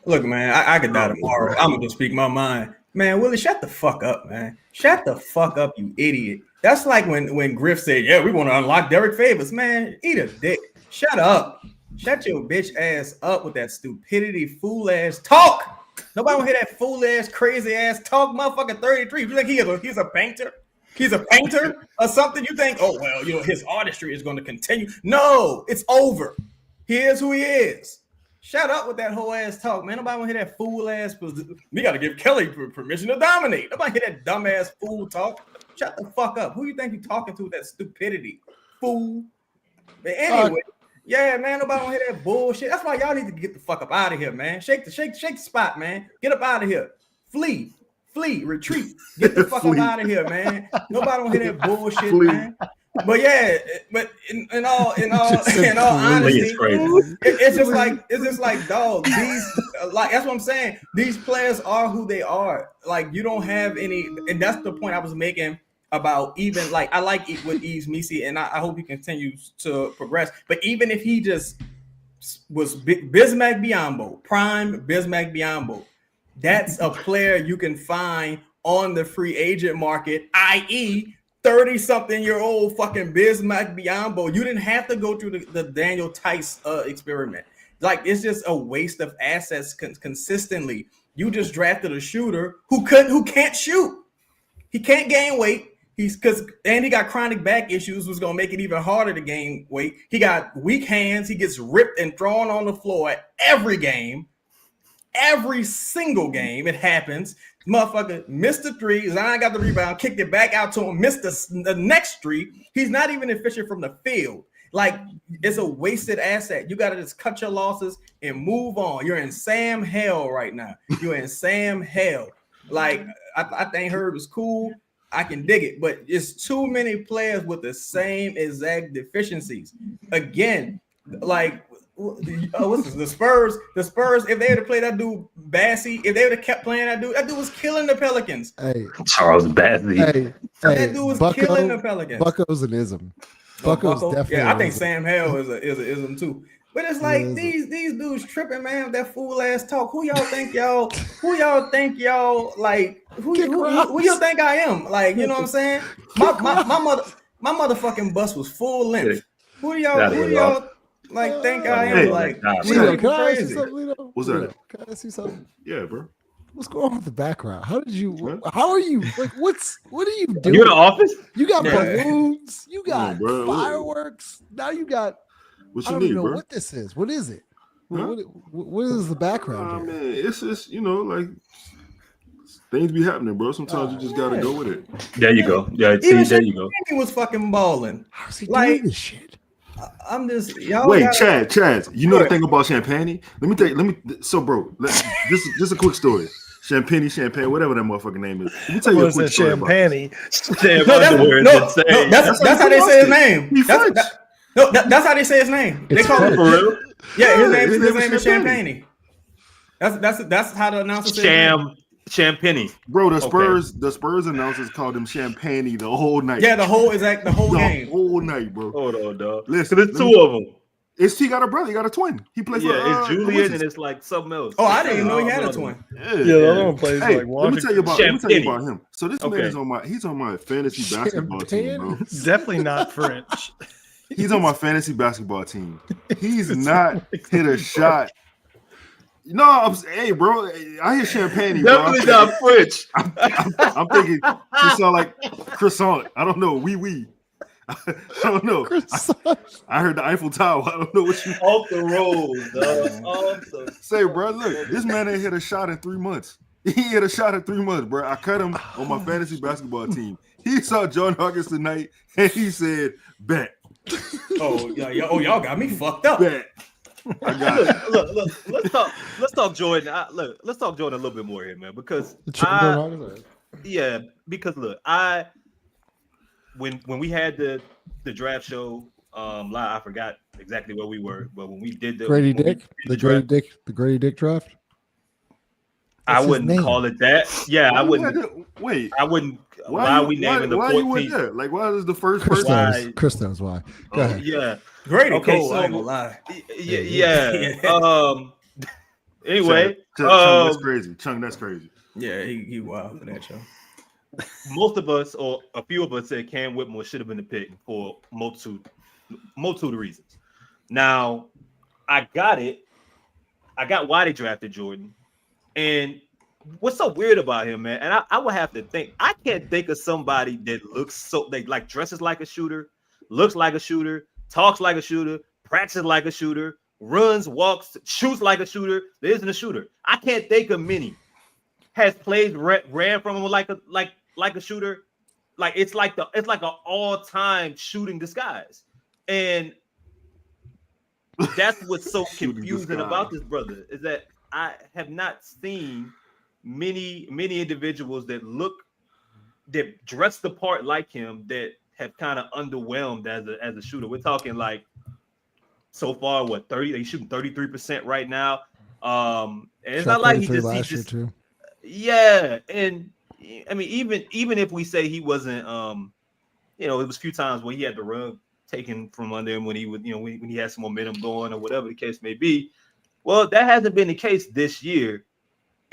look, man, I could die tomorrow. I'm gonna just speak my mind, man. Willie, shut the fuck up, man. Shut the fuck up, you idiot. That's like when Griff said, "Yeah, we want to unlock Derek Favors." Man, eat a dick. Shut up. Shut your bitch ass up with that stupidity, fool ass talk. Nobody want to hear that fool ass, crazy ass talk. Motherfucker, 33. You think he's a painter? He's a painter or something? You think, oh well, his artistry is going to continue? No, it's over. He is who he is. Shut up with that whole ass talk, man. Nobody want to hear that fool ass. We got to give Kelly permission to dominate. Nobody hear that dumb ass fool talk. Shut the fuck up. Who you think you talking to with that stupidity, fool? But anyway, yeah, man. Nobody want to hear that bullshit. That's why y'all need to get the fuck up out of here, man. Shake the spot, man. Get up out of here. Flee, retreat. Get the fuck up out of here, man. Nobody want to hear that bullshit, man. But yeah, but in all honesty, it's just like dog. These like that's what I'm saying. These players are who they are. Like you don't have any, and that's the point I was making about even like I like it with Yves Missi, and I hope he continues to progress. But even if he just was Bismack Biyombo, prime Bismack Biyombo, that's a player you can find on the free agent market, i.e. 30-something-year-old fucking Bismack Biyombo. You didn't have to go through the Daniel Tice experiment. Like it's just a waste of assets consistently. You just drafted a shooter who can't shoot. He can't gain weight. He got chronic back issues, was gonna make it even harder to gain weight. He got weak hands. He gets ripped and thrown on the floor every game. Every single game it happens. Motherfucker missed the three. Zion got the rebound, kicked it back out to him, missed the next three. He's not even efficient from the field. Like, it's a wasted asset. You got to just cut your losses and move on. You're in Sam hell right now. You're in Sam hell. Like, I think Herb is cool. I can dig it. But it's too many players with the same exact deficiencies. Again, like, what's this? The Spurs, if they had to play that dude Bassey, if they would have kept playing that dude was killing the Pelicans. Hey, Charles Bassey. That dude was killing the Pelicans. Bucko's an ism. Bucko's definitely. Yeah, I think Sam Hell is an ism too. But it's like these dudes tripping, man. That fool ass talk. Who y'all think y'all like? Who you think I am? Like, you know what I'm saying? My motherfucking bus was full length. Who y'all like think I am? Like, Lito, can I ask you something, Lito? What's that? Can I ask you something? Yeah, bro. What's going on with the background? How are you? Like, what are you doing? You in the office? You got balloons. You got fireworks. Now you got. What you I don't need, even know bro? What this is? What is it? Huh? What is the background? Man, it's just like things be happening, bro. Sometimes you just gotta go with it. There you go. Yeah, there you go. He was fucking balling. How's he doing this shit? I'm just y'all. Wait, Chad. You know the thing about Champagne? So, bro, this is a quick story. Champagne, whatever that motherfucking name is. Let me tell you a quick story. Champagne. That's how they say his name. That's how they say his name. They call him for real. Yeah, his name is Champagne. That's how the announcer says Champagne. Bro, the Spurs announcers called him Champagne the whole night. Yeah, the whole game. The whole night, bro. Hold on, dog. Listen, there's two of them. He got a brother, he got a twin. He plays for it's Julian and it's like something else. Oh, I didn't even know he had a twin. Yeah, the other one plays like let me tell you about him. So this man is on my fantasy basketball team, bro. Definitely not French. He's on my fantasy basketball team. He's not hit a shot. No, hey, bro. I hear Champagne, bro. Definitely not French. I'm thinking he sound like croissant. I don't know. Oui. I don't know. I heard the Eiffel Tower. I don't know what you off the road, dog. Say, bro. Look, this man ain't hit a shot in 3 months. He hit a shot in 3 months, bro. I cut him on my fantasy basketball team. He saw John Hawkins tonight, and he said, "Bet." Oh yeah. Y'all got me fucked up. Bet. I got it. Look, let's talk Jordan. Let's talk Jordan a little bit more here, man. Because when we had the draft show live, I forgot exactly where we were, but when we did the Grady Dick draft. I wouldn't call it that. Yeah, I wouldn't. Wait, I wouldn't. Why are we naming the 14th? Like, why is the first person? Chris knows why. Go ahead. Yeah, great. Okay, cool. I ain't gonna lie. Yeah. Anyway, Chung, that's crazy. Chung, that's crazy. Yeah, he wild for that show. most of us, or a few of us, said Cam Whitmore should have been the pick for multitude of reasons. Now, I got it. I got why they drafted Jordan. And what's so weird about him, man? And I would have to think. I can't think of somebody that looks so they like dresses like a shooter, looks like a shooter, talks like a shooter, practices like a shooter, runs, walks, shoots like a shooter. There isn't a shooter. I can't think of many. Has played ran from him like a shooter. Like it's like an all-time shooting disguise. And that's what's so confusing about this brother is that I have not seen many individuals that dress the part like him that have kind of underwhelmed as a shooter. We're talking like so far, what 30? They shooting 33% right now. And it's not like he just too. Yeah, and I mean even if we say he wasn't, it was a few times where he had the rug taken from under him when he would, when he had some momentum going or whatever the case may be. Well, that hasn't been the case this year.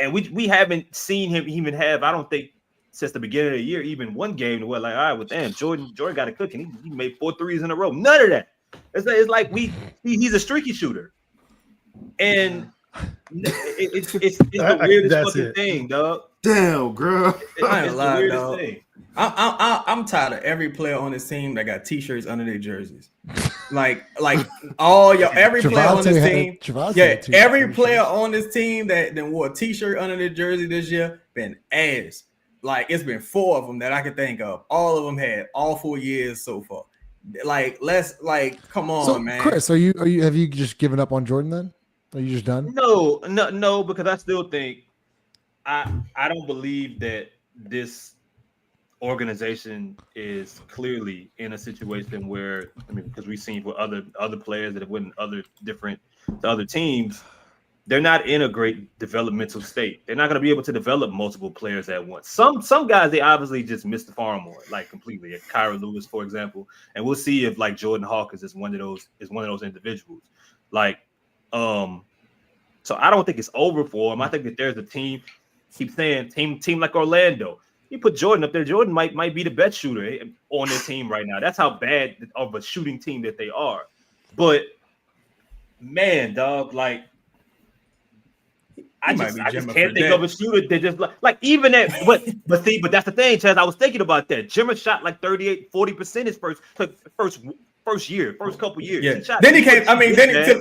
And we haven't seen him even have, I don't think, since the beginning of the year, even one game to where like, all right, well, damn, Jordan got it cooking. He made 4 threes in a row. None of that. It's like he's a streaky shooter. And it's the weirdest fucking thing, dog. Damn, girl. I ain't lying, dog. I'm tired of every player on this team that got T-shirts under their jerseys. Like every player on this team. Every player on this team that wore a T-shirt under their jersey this year been ass. Like it's been 4 of them that I can think of. All of them had all 4 years so far. Like come on, man. Chris, have you just given up on Jordan then? Are you just done? No, because I still think I don't believe that this organization is clearly in a situation where, because we've seen with other players that have went to other teams, they're not in a great developmental state. They're not going to be able to develop multiple players at once. Some guys, they obviously just missed the farm on, like completely. Like Kyra Lewis, for example, and we'll see if like Jordan Hawkins is one of those individuals. Like, so I don't think it's over for him. I think that there's a team. Keep saying team like Orlando. You put Jordan up there. Jordan might be the best shooter on their team right now. That's how bad of a shooting team that they are. But man, dog, like I just can't think of a shooter that just like even at but that's the thing, Chaz. I was thinking about that. Jimmer shot like 38-40% his first year, first couple years. Yeah. Then he came.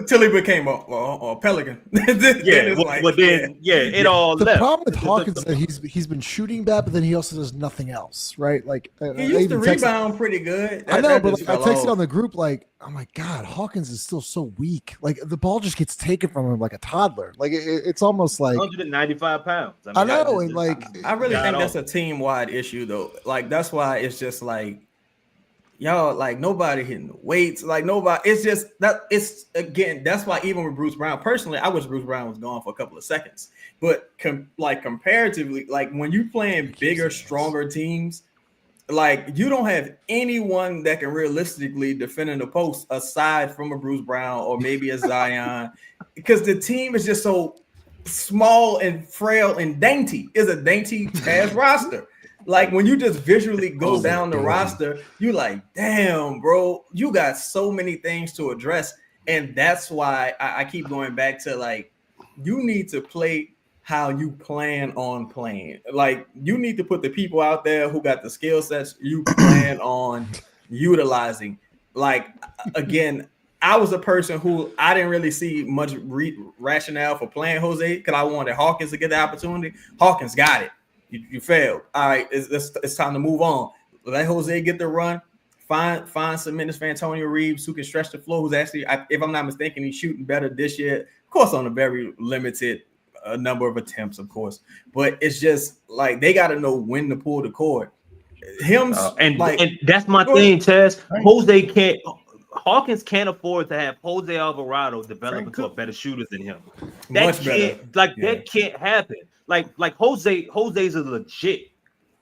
Till he became a Pelican. It all the left. problem with Hawkins is that he's been shooting bad, but then he also does nothing else, right? Like he used to rebound pretty good. I know, but I texted on the group like, oh my god, Hawkins is still so weak. Like the ball just gets taken from him like a toddler. Like it's almost like 195 pounds. I know, and I really think that's a team wide issue though. Like that's why it's just like. Y'all like nobody hitting the weights, like nobody. It's just that it's again. That's why even with Bruce Brown, personally, I wish Bruce Brown was gone for a couple of seconds. But comparatively, like when you're playing bigger, stronger teams, like you don't have anyone that can realistically defend in the post aside from a Bruce Brown or maybe a Zion, because the team is just so small and frail and dainty. It's a dainty ass roster. Like when you just visually go down the roster, you like, damn, bro, you got so many things to address. And that's why I keep going back to like, you need to play how you plan on playing. Like you need to put the people out there who got the skill sets you plan on utilizing. Like, again, I was a person who I didn't really see much rationale for playing Jose because I wanted Hawkins to get the opportunity. Hawkins got it. You failed. All right, it's time to move on. Let Jose get the run. Find some minutes for Antonio Reaves who can stretch the floor. Who's actually, if I'm not mistaken, he's shooting better this year. Of course, on a very limited number of attempts, of course. But it's just like they got to know when to pull the cord. And that's my thing, Chaz. Hawkins can't afford to have Jose Alvarado develop into a better shooter than him. That can't happen. Like Jose's a legit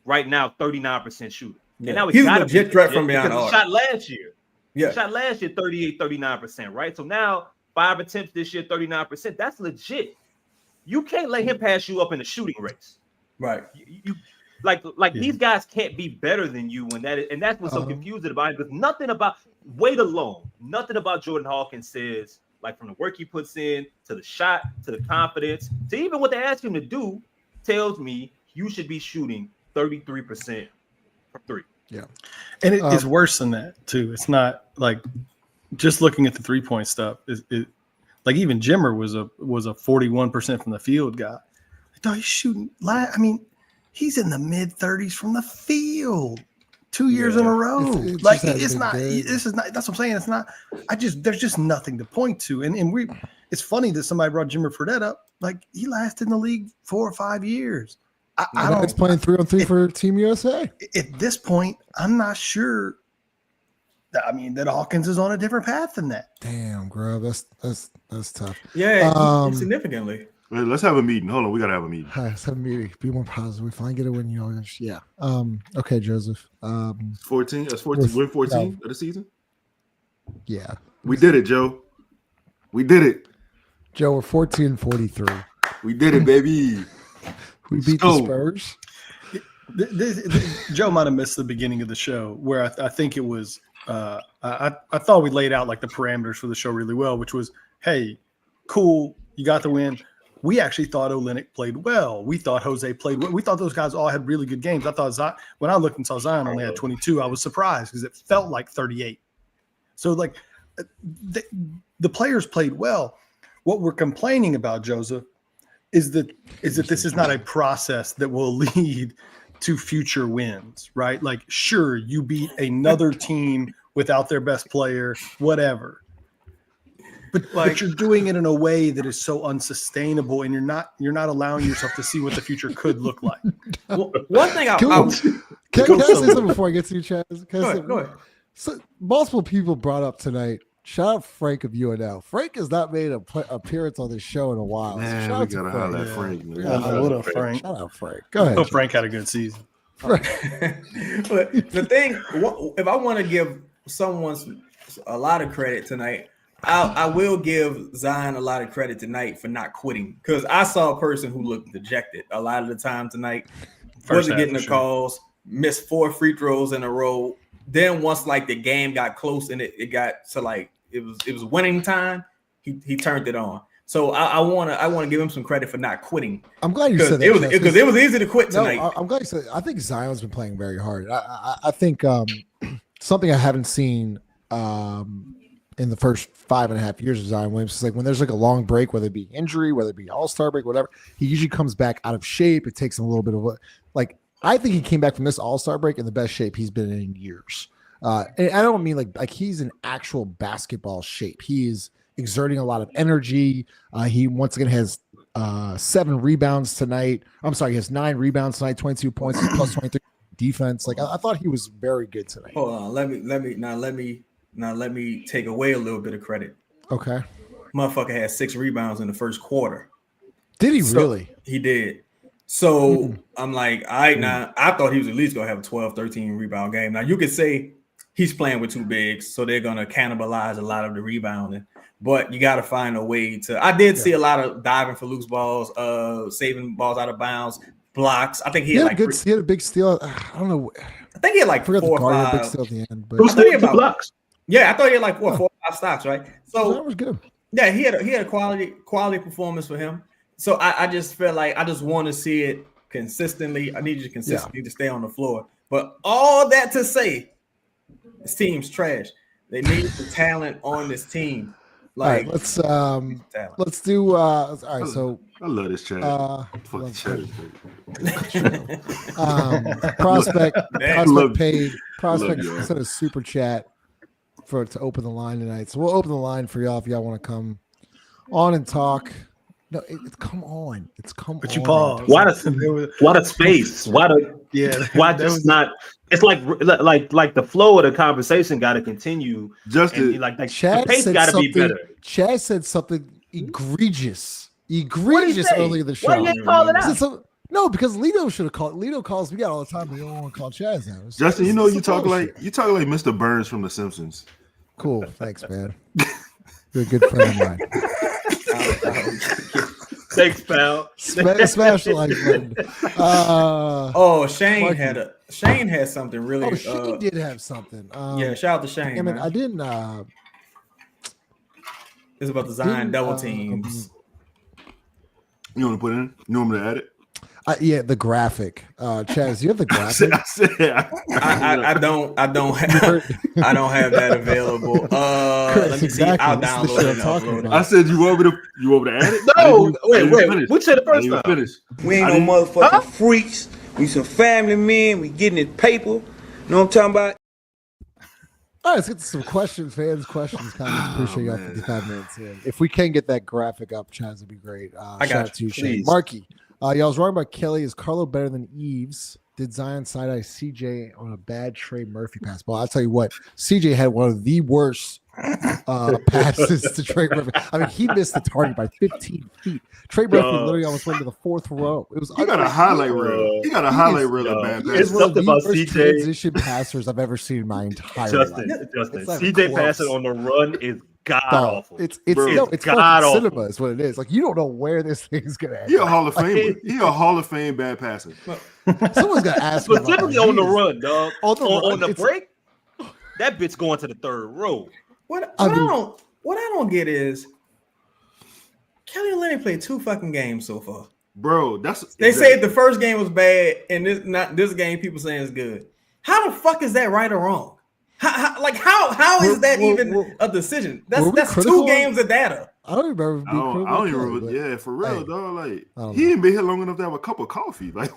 right now 39% shooter. Yeah. And now he's a legit threat from beyond arc. He shot last year. Yeah. He shot last year 39%, right? So now 5 attempts this year, 39%. That's legit. You can't let him pass you up in the shooting race. Right. Like these guys can't be better than you when that is, and that's what's so confusing about it. Because nothing about Jordan Hawkins says, like from the work he puts in to the shot to the confidence to even what they ask him to do, tells me you should be shooting 33% from three. Yeah, and it's worse than that too. It's not like just looking at the 3-point stuff. Like even Jimmer was a 41% from the field guy. Like, he's shooting. I mean, he's in the mid 30s from the field 2 years in a row. It's not. This is not. That's what I'm saying. It's not. There's just nothing to point to. And it's funny that somebody brought Jimmer Fredette up. Like he lasted in the league 4 or 5 years. I don't. He's playing 3-on-3 for Team USA. At this point, I'm not sure. I mean, that Hawkins is on a different path than that. Damn, bro, that's tough. Yeah, significantly. Let's have a meeting. Hold on, we gotta have a meeting. Let's have a meeting. Be more positive. We finally get a win, y'all. Yeah. Okay, Joseph. 14. That's 14. Win 14 of the season. Yeah. We did it, Joe. We did it. Joe, we're 14-43. We did it, baby. We beat the Spurs. Joe might have missed the beginning of the show where I think it was. I thought we laid out like the parameters for the show really well, which was, hey, cool, you got the win. We actually thought Olynyk played well. We thought Jose played well. We thought those guys all had really good games. I thought when I looked and saw Zion only had 22, I was surprised because it felt like 38. So like the players played well. What we're complaining about, Joseph, is that this is not a process that will lead to future wins, right? Like, sure, you beat another team without their best player, whatever. But you're doing it in a way that is so unsustainable, and you're not allowing yourself to see what the future could look like. Well, one thing can I say something before I get to you, Chaz? Go ahead. So multiple people brought up tonight. Shout out Frank of UNL. Frank has not made an appearance on this show in a while. Man, so we gotta holler at Frank. What up, Frank? Shout out Frank. Go ahead. Frank had a good season. But the thing, if I want to give someone a lot of credit tonight, I will give Zion a lot of credit tonight for not quitting, because I saw a person who looked dejected a lot of the time tonight. Wasn't getting the calls, missed 4 free throws in a row. Then once like the game got close and it got to like it was winning time, he turned it on. So I want to give him some credit for not quitting. I'm glad you said that because it was easy to quit tonight. No, I'm glad you said that. I think Zion's been playing very hard. I think something I haven't seen in the first 5.5 years of Zion Williams is like when there's like a long break, whether it be injury, whether it be All-Star break, whatever, he usually comes back out of shape. It takes him a little bit of I think he came back from this All-Star break in the best shape he's been in years. And I don't mean like he's in actual basketball shape. He is exerting a lot of energy. He once again has 7 rebounds tonight. I'm sorry, he has 9 rebounds tonight, 22 points, plus 23 defense. Like I thought he was very good tonight. Hold on, let me take away a little bit of credit. Okay. Motherfucker had 6 rebounds in the first quarter. Did he really? He did. So I'm like, all right, now I thought he was at least gonna have a 12, 13 rebound game. Now you could say he's playing with 2 bigs, so they're gonna cannibalize a lot of the rebounding. But you got to find a way to. I did see a lot of diving for loose balls, saving balls out of bounds, blocks. I think he had like he had a big steal. I don't know. I think he had like 4 or 5 big steal at the end. But blocks. Yeah, I thought he had like 4 or 5 stocks, right? So that was good. Yeah, he had a quality performance for him. So I just feel like I just want to see it consistently. I need you consistently to stay on the floor. But all that to say, this team's trash. They need the talent on this team. Like, all right, let's do all right. So I love this chat. Prospect Prospect sent a super chat to open the line tonight. So we'll open the line for y'all if y'all want to come on and talk. No, come on. It's come but on. You pause. Why the space? Why just not? It's like the flow of the conversation got to continue. Just like the pace got to be better. Chad said something egregious earlier in the show. Why you ain't call it out? No, because Lito should have called. Lito calls me out all the time. We don't want to call Chaz now. Justin, you know you talk like Mr. Burns from The Simpsons. Cool, thanks, man. You're a good friend of mine. Thanks, pal. Smash the like button. Shane had something really. Oh, Shane did have something. Yeah, shout out to Shane. Damn it, man. I didn't. It's about the Zion double teams. You want to put it in? You want me to add it? Yeah, the graphic. Chaz, you have the graphic. I don't have that available. Chris, let me see. I'll download it. About. I said you want me to add it? No, wait. We said the first time. Finish. We ain't no motherfucking freaks. We some family men. We getting it paper. You know what I'm talking about? All right, let's get to some questions, fans. Questions, comments. Appreciate y'all 55 minutes in. If we can get that graphic up, Chaz, it'd be great. I got shout out to you, Shane. Marky, y'all was wrong about Kelly. Is Karlo better than Reaves? Did Zion side-eye CJ on a bad Trey Murphy pass? Well, I'll tell you what, CJ had one of the worst passes to Trey Murphy. I mean, he missed the target by 15 feet. Trey Murphy literally almost went to the fourth row. It was. He got a highlight reel. He got a highlight reel of bad passes. It's something about CJ transition passers I've ever seen in my entire life. Justin, CJ passing on the run is god awful. It's fucking cinema is what it is. Like, you don't know where this thing's gonna end. He a Hall of Fame. He a Hall of Fame bad passer. Someone's got to ask. Specifically on the run, dog. On the break, that bitch going to the third row. What I don't get is Kelly Olynyk played 2 fucking games so far. Bro, they say the first game was bad, and this game people saying is good. How the fuck is that right or wrong? How is that even a decision? That's 2 games of data. I don't remember. I don't even remember. Yeah, for real, dog. Like, he ain't been here long enough to have a cup of coffee. Like,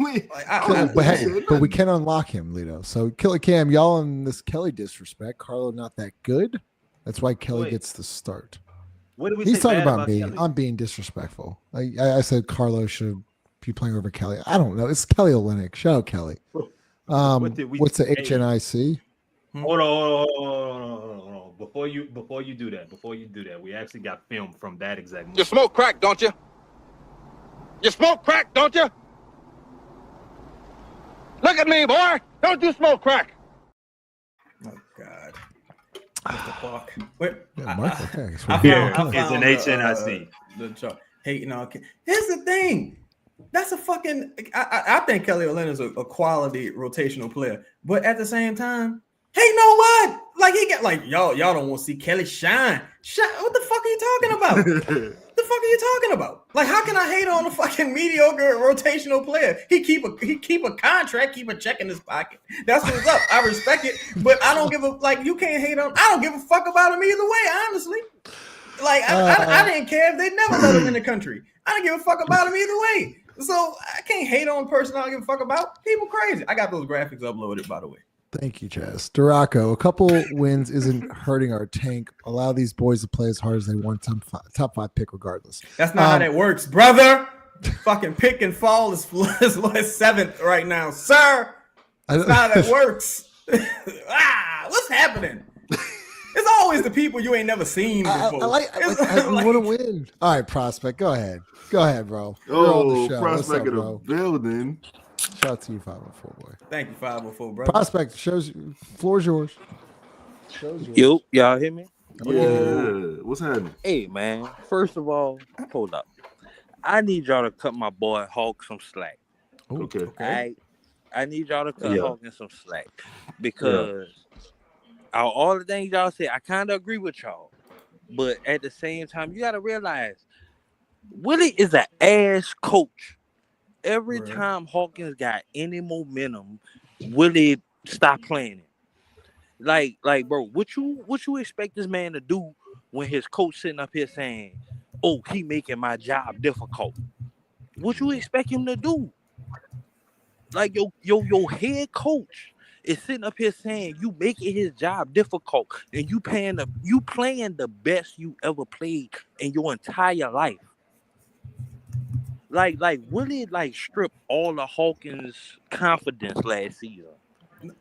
but we can unlock him, Lito. So, Killer Cam, y'all on this Kelly disrespect. Karlo not that good. That's why Kelly gets the start. What did we He's say talking about me. Kelly? I'm being disrespectful. I said Karlo should be playing over Kelly. I don't know. It's Kelly Olynyk. Shout out Kelly. What's the HNIC? Hold on. Before you do that, we actually got film from that exact moment. You smoke crack, don't you? You smoke crack, don't you? Look at me, boy. Don't you smoke crack? Oh God. What the fuck? Wait. Here is an HNIC. Here's the thing. That's a fucking. I think Kelly Olynyk is a quality rotational player, but at the same time, hey, you know what? Like, he got y'all don't want to see Kelly shine. What the fuck are you talking about? The fuck are you talking about? Like, how can I hate on a fucking mediocre rotational player? He keep a contract, keep a check in his pocket. That's what's up. I respect it, but I don't give a you can't hate on. I don't give a fuck about him either way, honestly. Like, I didn't care if they never let him in the country. I didn't give a fuck about him either way. So I can't hate on a person I don't give a fuck about. People crazy. I got those graphics uploaded, by the way. Thank you, Chaz. Duraco, a couple wins isn't hurting our tank. Allow these boys to play as hard as they want. Top 5 pick regardless. That's not how that works, brother. Fucking pick and fall is 7th right now, sir. That's not how that works. What's happening? It's always the people you ain't never seen before. I want to win. All right, Prospect, go ahead. Go ahead, bro. Prospect in the building. Shout out to you, 504 boy. Thank you, 504, bro. Prospect, floor's yours. Yo, y'all hear me? Yeah. What's happening? Hey, man. First of all, hold up. I need y'all to cut my boy Hawk some slack. Okay. I need y'all to cut Hawkins some slack because all the things y'all say, I kind of agree with y'all. But at the same time, you got to realize Willie is an ass coach. Every time Hawkins got any momentum, Willie stop playing it. Like, bro, what you expect this man to do when his coach sitting up here saying, "Oh, he making my job difficult"? What you expect him to do? Like, your head coach is sitting up here saying you making his job difficult, and you playing the best you ever played in your entire life. Like Willie stripped all of Hawkins' confidence last season.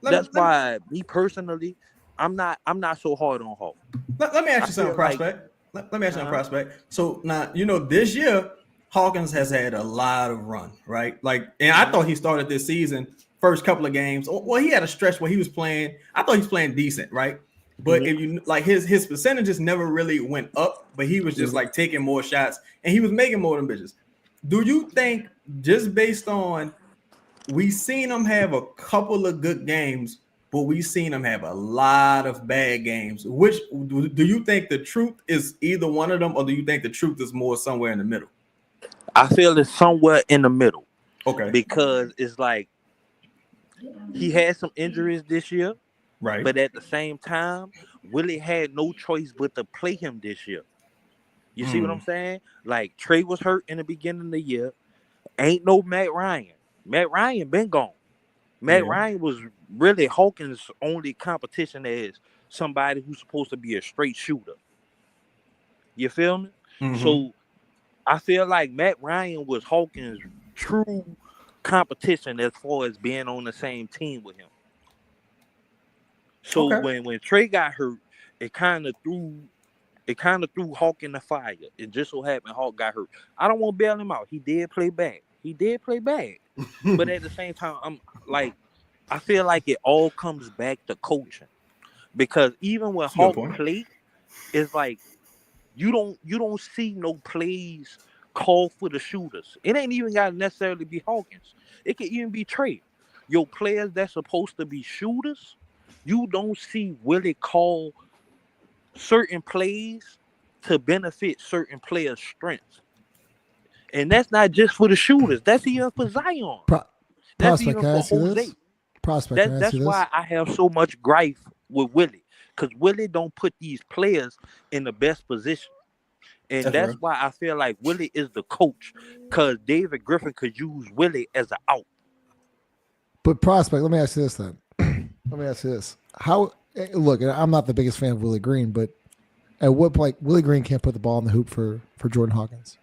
That's why me personally, I'm not so hard on Hawk. Let me ask you something, Prospect. Let me ask you something, Prospect. So now this year Hawkins has had a lot of run, right? Like, and I thought he started this season first couple of games. Well, he had a stretch where he was playing. I thought he was playing decent, right? But if you like his percentages never really went up, but he was just like taking more shots and he was making more than bitches. do you think just based on we seen him have a couple of good games, but we seen him have a lot of bad games? Which do you think the truth is either one of them, or do you think the truth is more somewhere in the middle? I feel it's somewhere in the middle. Okay. Because it's like he had some injuries this year. Right. But at the same time, Willie had no choice but to play him this year. You see what I'm saying? Like, Trey was hurt in the beginning of the year. Ain't no Matt Ryan. Matt Ryan been gone. Matt Ryan was really Hawkins' only competition as somebody who's supposed to be a straight shooter. You feel me? So I feel like Matt Ryan was Hawkins' true competition as far as being on the same team with him. So when Trey got hurt, it kind of threw Hawk in the fire. It just so happened Hawk got hurt. I don't want to bail him out. He did play bad. But at the same time, I feel like it all comes back to coaching. Because even when Hawk played, it's like you don't see no plays called for the shooters. It ain't even got to necessarily be Hawkins. It could even be Trey. Your players that's supposed to be shooters, you don't see Willie call certain plays to benefit certain players' strengths. And that's not just for the shooters. That's even for Zion. That's even for Jose. That's why I have so much gripe with Willie. Because Willie don't put these players in the best position. And that's why I feel like Willie is the coach. Because David Griffin could use Willie as an out. But Prospect, let me ask you this then. How, look, I'm not the biggest fan of Willie Green, but at what point Willie Green can't put the ball in the hoop for Jordan Hawkins?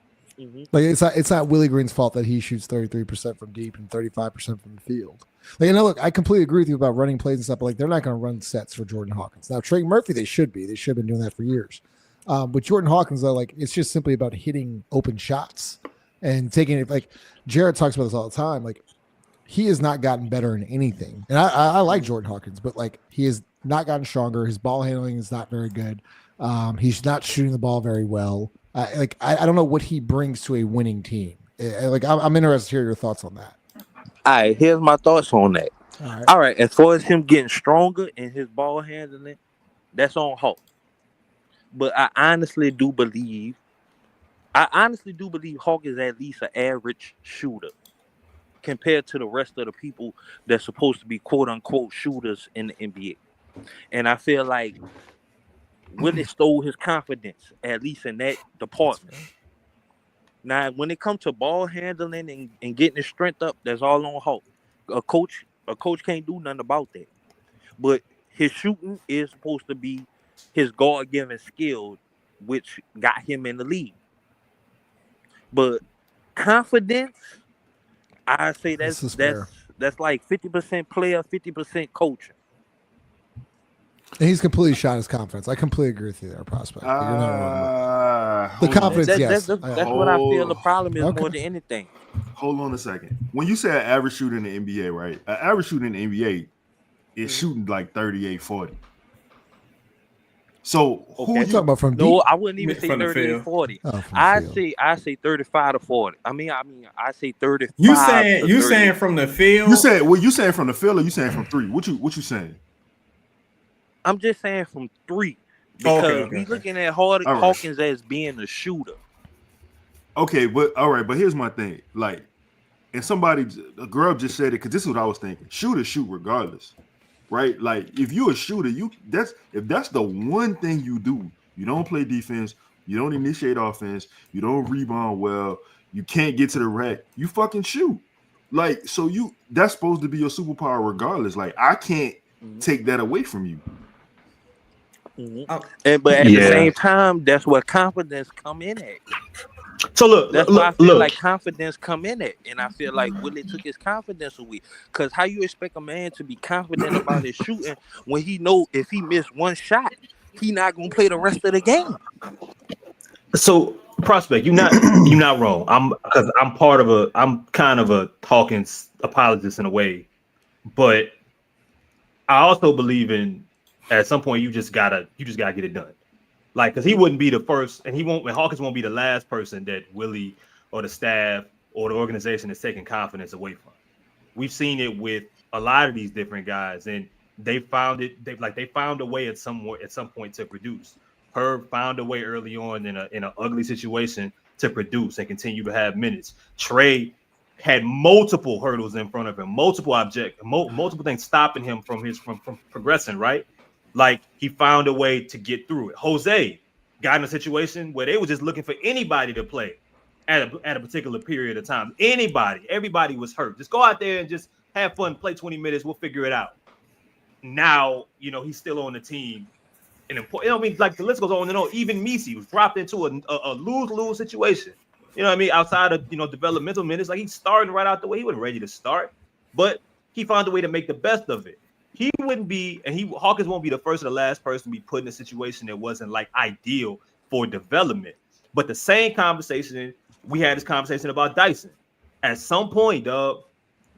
Like, it's not Willie Green's fault that he shoots 33% from deep and 35% from the field. Like, you know, look, I completely agree with you about running plays and stuff, but like, they're not going to run sets for Jordan Hawkins. Now, Trey Murphy, they should be. They should have been doing that for years. With Jordan Hawkins, though, like, it's just simply about hitting open shots and taking it. Like, Jared talks about this all the time. Like, he has not gotten better in anything. And I like Jordan Hawkins, but like, he has not gotten stronger. His ball handling is not very good. He's not shooting the ball very well. I don't know what he brings to a winning team. I'm interested to hear your thoughts on that. All right, here's my thoughts on that. All right, as far as him getting stronger in his ball handling, that's on Hawk. But I honestly do believe Hawk is at least an average shooter compared to the rest of the people that's supposed to be quote unquote shooters in the NBA. And I feel like Willie stole his confidence, at least in that department. Now, when it comes to ball handling and getting his strength up, that's all on Hawk. A coach can't do nothing about that. But his shooting is supposed to be his God-given skill, which got him in the league. But confidence, I say that's like 50% player, 50% coaching. And he's completely shot his confidence. I completely agree with you there, Prospect. You're not wrong. The confidence, yes. That's what I feel the problem is more than anything. Hold on a second. When you say an average shooter in the NBA, right? An average shooter in the NBA is shooting like 38, 40. So who are you talking about from deep? No, I wouldn't even say 38, 40. I say 35 to 40. I mean, I say 35. You saying from the field? You saying from the field, or you saying from three? What you saying? I'm just saying from three because we looking at Hawkins as being a shooter. Okay, but all right, but here's my thing. Like, and a girl just said it because this is what I was thinking. Shooters shoot regardless, right? Like, if you're a shooter, if that's the one thing you do, you don't play defense, you don't initiate offense, you don't rebound well, you can't get to the rack, you fucking shoot. Like, so that's supposed to be your superpower regardless. Like, I can't take that away from you. But at the same time, that's where confidence come in at. So look, that's why I feel like confidence come in it, and I feel like Willie took his confidence away. Because how you expect a man to be confident about his shooting when he know if he missed one shot, he not gonna play the rest of the game? So Prospect, you're not wrong. I'm kind of a Hawkins apologist in a way, but I also believe in at some point you just gotta get it done. Like, because he wouldn't be the first, and Hawkins won't be the last person that Willie or the staff or the organization is taking confidence away from. We've seen it with a lot of these different guys, and they found a way at some point to produce. Herb found a way early on in an ugly situation to produce and continue to have minutes. Trey had multiple hurdles in front of him, multiple things stopping him from progressing, right? Like, he found a way to get through it. Jose got in a situation where they were just looking for anybody to play at a particular period of time. Everybody was hurt. Just go out there and just have fun, play 20 minutes, we'll figure it out. Now, he's still on the team. And like, the list goes on and on. Even Messi was dropped into a lose-lose situation. You know what I mean? Outside of, developmental minutes, like, he's starting right out the way. He wasn't ready to start, but he found a way to make the best of it. He wouldn't be, and Hawkins won't be the first or the last person to be put in a situation that wasn't like ideal for development. But the same conversation, we had this conversation about Dyson. At some point, dog,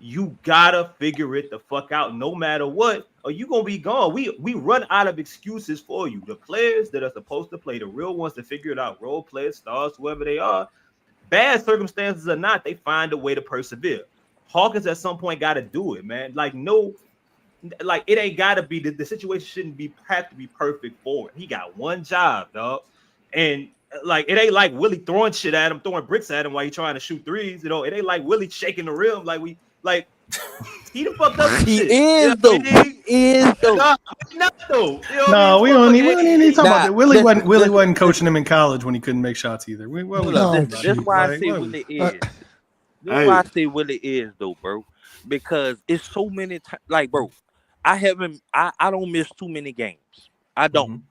you gotta figure it the fuck out no matter what, or you gonna be gone. We run out of excuses for you. The players that are supposed to play, the real ones to figure it out, role players, stars, whoever they are, bad circumstances or not, they find a way to persevere. Hawkins at some point got to do it, man. It ain't got to be, the situation shouldn't have to be perfect for it. He got one job, dog. And like, it ain't like Willie throwing shit at him, throwing bricks at him while he's trying to shoot threes. It ain't like Willie shaking the rim he the fucked up. He shit. is though. He is though. Not though. No, we don't need to talk about that. Willie wasn't coaching him in college when he couldn't make shots either. That's why I say Willie is. That's why I say Willie is though, bro. Because it's so many times. Like, bro, I don't miss too many games. I don't. Mm-hmm.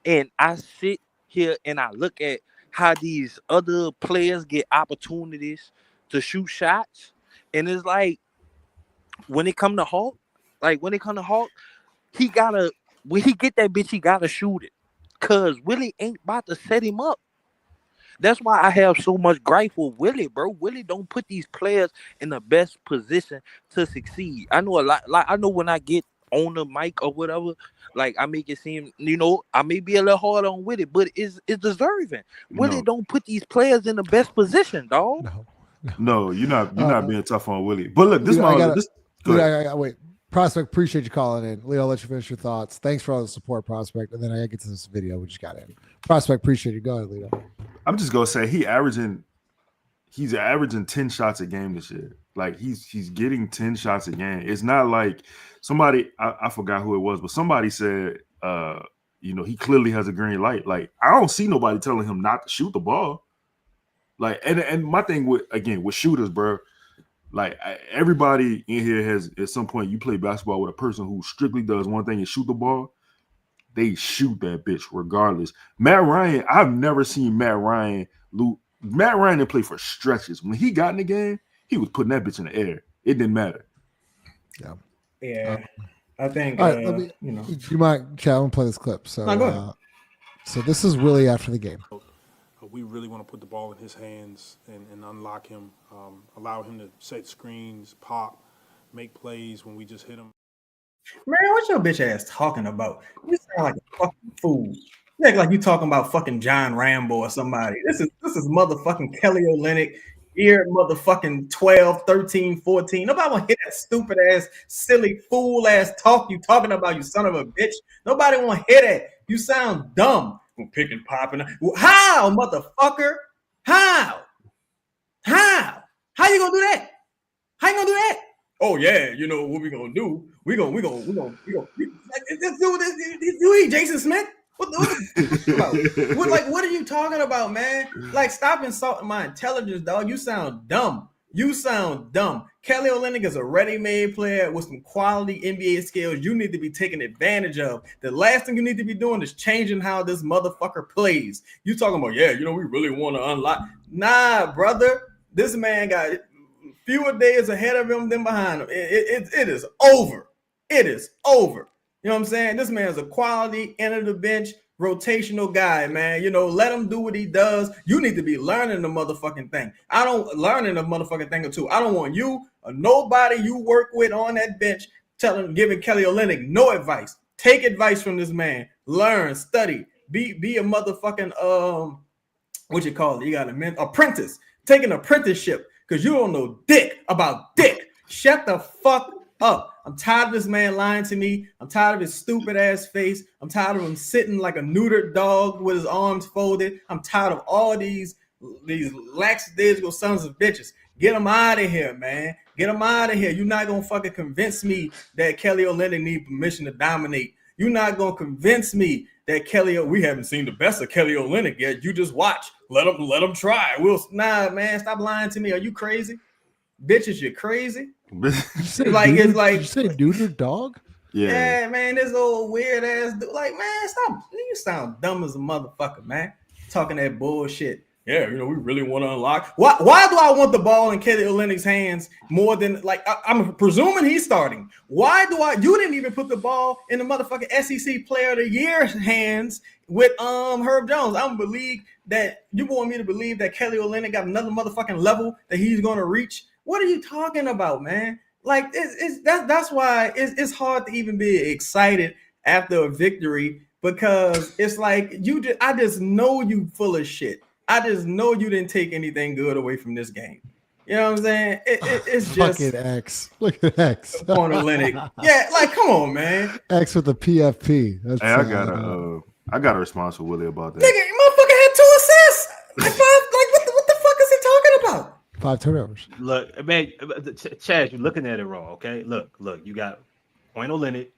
And I sit here and I look at how these other players get opportunities to shoot shots. And it's like, when it come to Hawk, he gotta, when he get that bitch, he gotta shoot it. Cause Willie ain't about to set him up. That's why I have so much gripe with Willie, bro. Willie don't put these players in the best position to succeed. I know a lot. Like, I know when I get on the mic or whatever, like, I make it seem, I may be a little hard on Willie, but it's deserving. Willie don't put these players in the best position, dog. No, you're not being tough on Willie. But look, wait. Prospect, appreciate you calling in. Leo, I'll let you finish your thoughts. Thanks for all the support, Prospect. And then I get to this video we just got in. Prospect, appreciate you. Go ahead, Leo. I'm just gonna say he's averaging 10 shots a game this year. Like, he's getting 10 shots a game. It's not like somebody, I forgot who it was, but somebody said he clearly has a green light. Like, I don't see nobody telling him not to shoot the ball. Like, and my thing with shooters, bro, like, everybody in here has, at some point, you play basketball with a person who strictly does one thing and shoot the ball. They shoot that bitch regardless. Matt Ryan, I've never seen Matt Ryan lose. Matt Ryan didn't play for stretches. When he got in the game, he was putting that bitch in the air. It didn't matter. Yeah. I think, right, you might, Chad, I'm going to play this clip. So, go ahead. So this is Willie after the game. We really want to put the ball in his hands and unlock him, allow him to set screens, pop, make plays when we just hit him. Man, what's your bitch ass talking about? You sound like a fucking fool. You act like you talking about fucking John Rambo or somebody. This is motherfucking Kelly Olynyk, year motherfucking 12, 13, 14. Nobody want to hear that stupid ass, silly, fool ass talk you talking about, you son of a bitch. Nobody want to hear that. You sound dumb. Pick and popping. How, motherfucker? How? How you gonna do that? How you gonna do that? Oh yeah, you know what we gonna do? We gonna this dude, Jason Smith. What are you talking about, man? Like, stop insulting my intelligence, dog. You sound dumb. Kelly Olynyk is a ready-made player with some quality NBA skills you need to be taking advantage of. The last thing you need to be doing is changing how this motherfucker plays. You talking about, we really want to unlock. Nah, brother. This man got fewer days ahead of him than behind him. It is over. It is over. You know what I'm saying? This man's a quality, end of the bench, rotational guy, man. Let him do what he does. You need to be learning the motherfucking thing. Learning the motherfucking thing or two. I don't want you or nobody you work with on that bench giving Kelly Olynyk no advice. Take advice from this man. Learn, study, be a motherfucking what you call it? You got an apprentice taking an apprenticeship because you don't know dick about dick. Shut the fuck up. I'm tired of this man lying to me. I'm tired of his stupid ass face. I'm tired of him sitting like a neutered dog with his arms folded. I'm tired of all these lackadaisical sons of bitches. Get them out of here, man. Get them out of here. You're not gonna fucking convince me that Kelly Olynyk need permission to dominate. You're not gonna convince me that we haven't seen the best of Kelly Olynyk yet. You just watch. Let him try. Nah, man, stop lying to me. Are you crazy? Bitches, you're crazy. It's like did you say neutered dog? Yeah, man, this old weird ass dude. Like, man, stop. You sound dumb as a motherfucker, man. Talking that bullshit. Yeah, we really want to unlock. Why do I want the ball in Kelly Olynyk's hands more than I'm presuming he's starting? Why do you didn't even put the ball in the motherfucking SEC Player of the Year's hands with Herb Jones? I don't believe that you want me to believe that Kelly Olynyk got another motherfucking level that he's going to reach. What are you talking about, man? Like that's why it's hard to even be excited after a victory because it's like I just know you full of shit. I just know you didn't take anything good away from this game. You know what I'm saying? It's just fucking X. Look at X. On Olynyk. Yeah, like come on, man. X with the PFP. That's I got a response for Willie about that. Nigga, motherfucker had 2 assists. What the fuck is he talking about? 5 turnovers. Look, man, Chaz, you're looking at it wrong. Okay, look, you got Point Olynyk.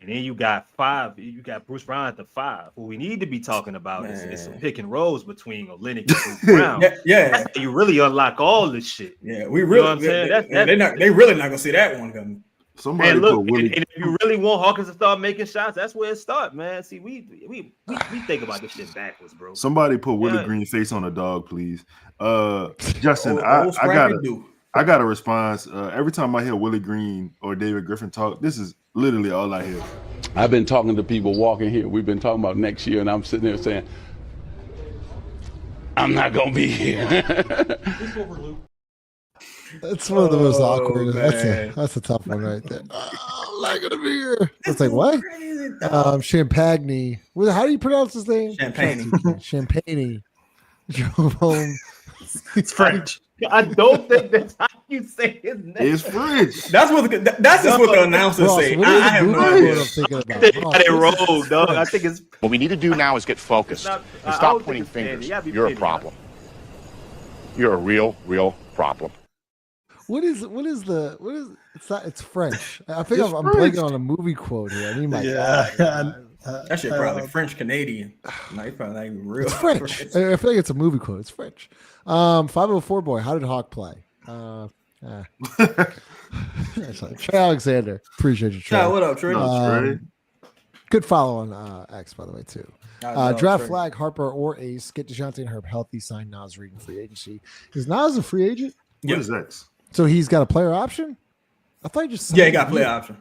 And then you got 5. You got Bruce Brown at the 5. What we need to be talking about is some pick and rolls between Olynyk and Bruce Brown. Yeah. You really unlock all this shit. Yeah, we really. You know what I'm saying? They really not gonna see that one coming. Somebody and look, and if you really want Hawkins to start making shots, that's where it starts, man. See, we think about this shit backwards, bro. Somebody put Willie Green face on a dog, please. Justin, I got a response. Every time I hear Willie Green or David Griffin talk, this is literally all I hear. I've been talking to people walking here. We've been talking about next year, and I'm sitting there saying, I'm not going to be here. That's one of the most awkward. That's a tough one right there. I'm not going to be here. It's like, what? Champagne. How do you pronounce his name? Champagne. Drove home. It's French. I don't think that's how you say his name. It's French. That's what the announcers say. I have no idea what I'm thinking about. They got it rolled, dog. I think it's what we need to do now is get focused and stop pointing fingers. You're a problem. You're a real problem. It's French. I think I'm blanking on a movie quote here. I need my that shit probably French Canadian. No, it's probably not even real. It's French. I feel like it's a movie quote. It's French. 504 boy. How did Hawk play? Trey Alexander. Appreciate you, Trey. Yeah, what up, Trey? Good follow on X, by the way, too. Draft flag, Harper or Ace. Get DeJounte and Herb healthy. Sign Nas Reed in free agency. Is Nas a free agent? What is X? So he's got a player option? I thought you just he got a player option.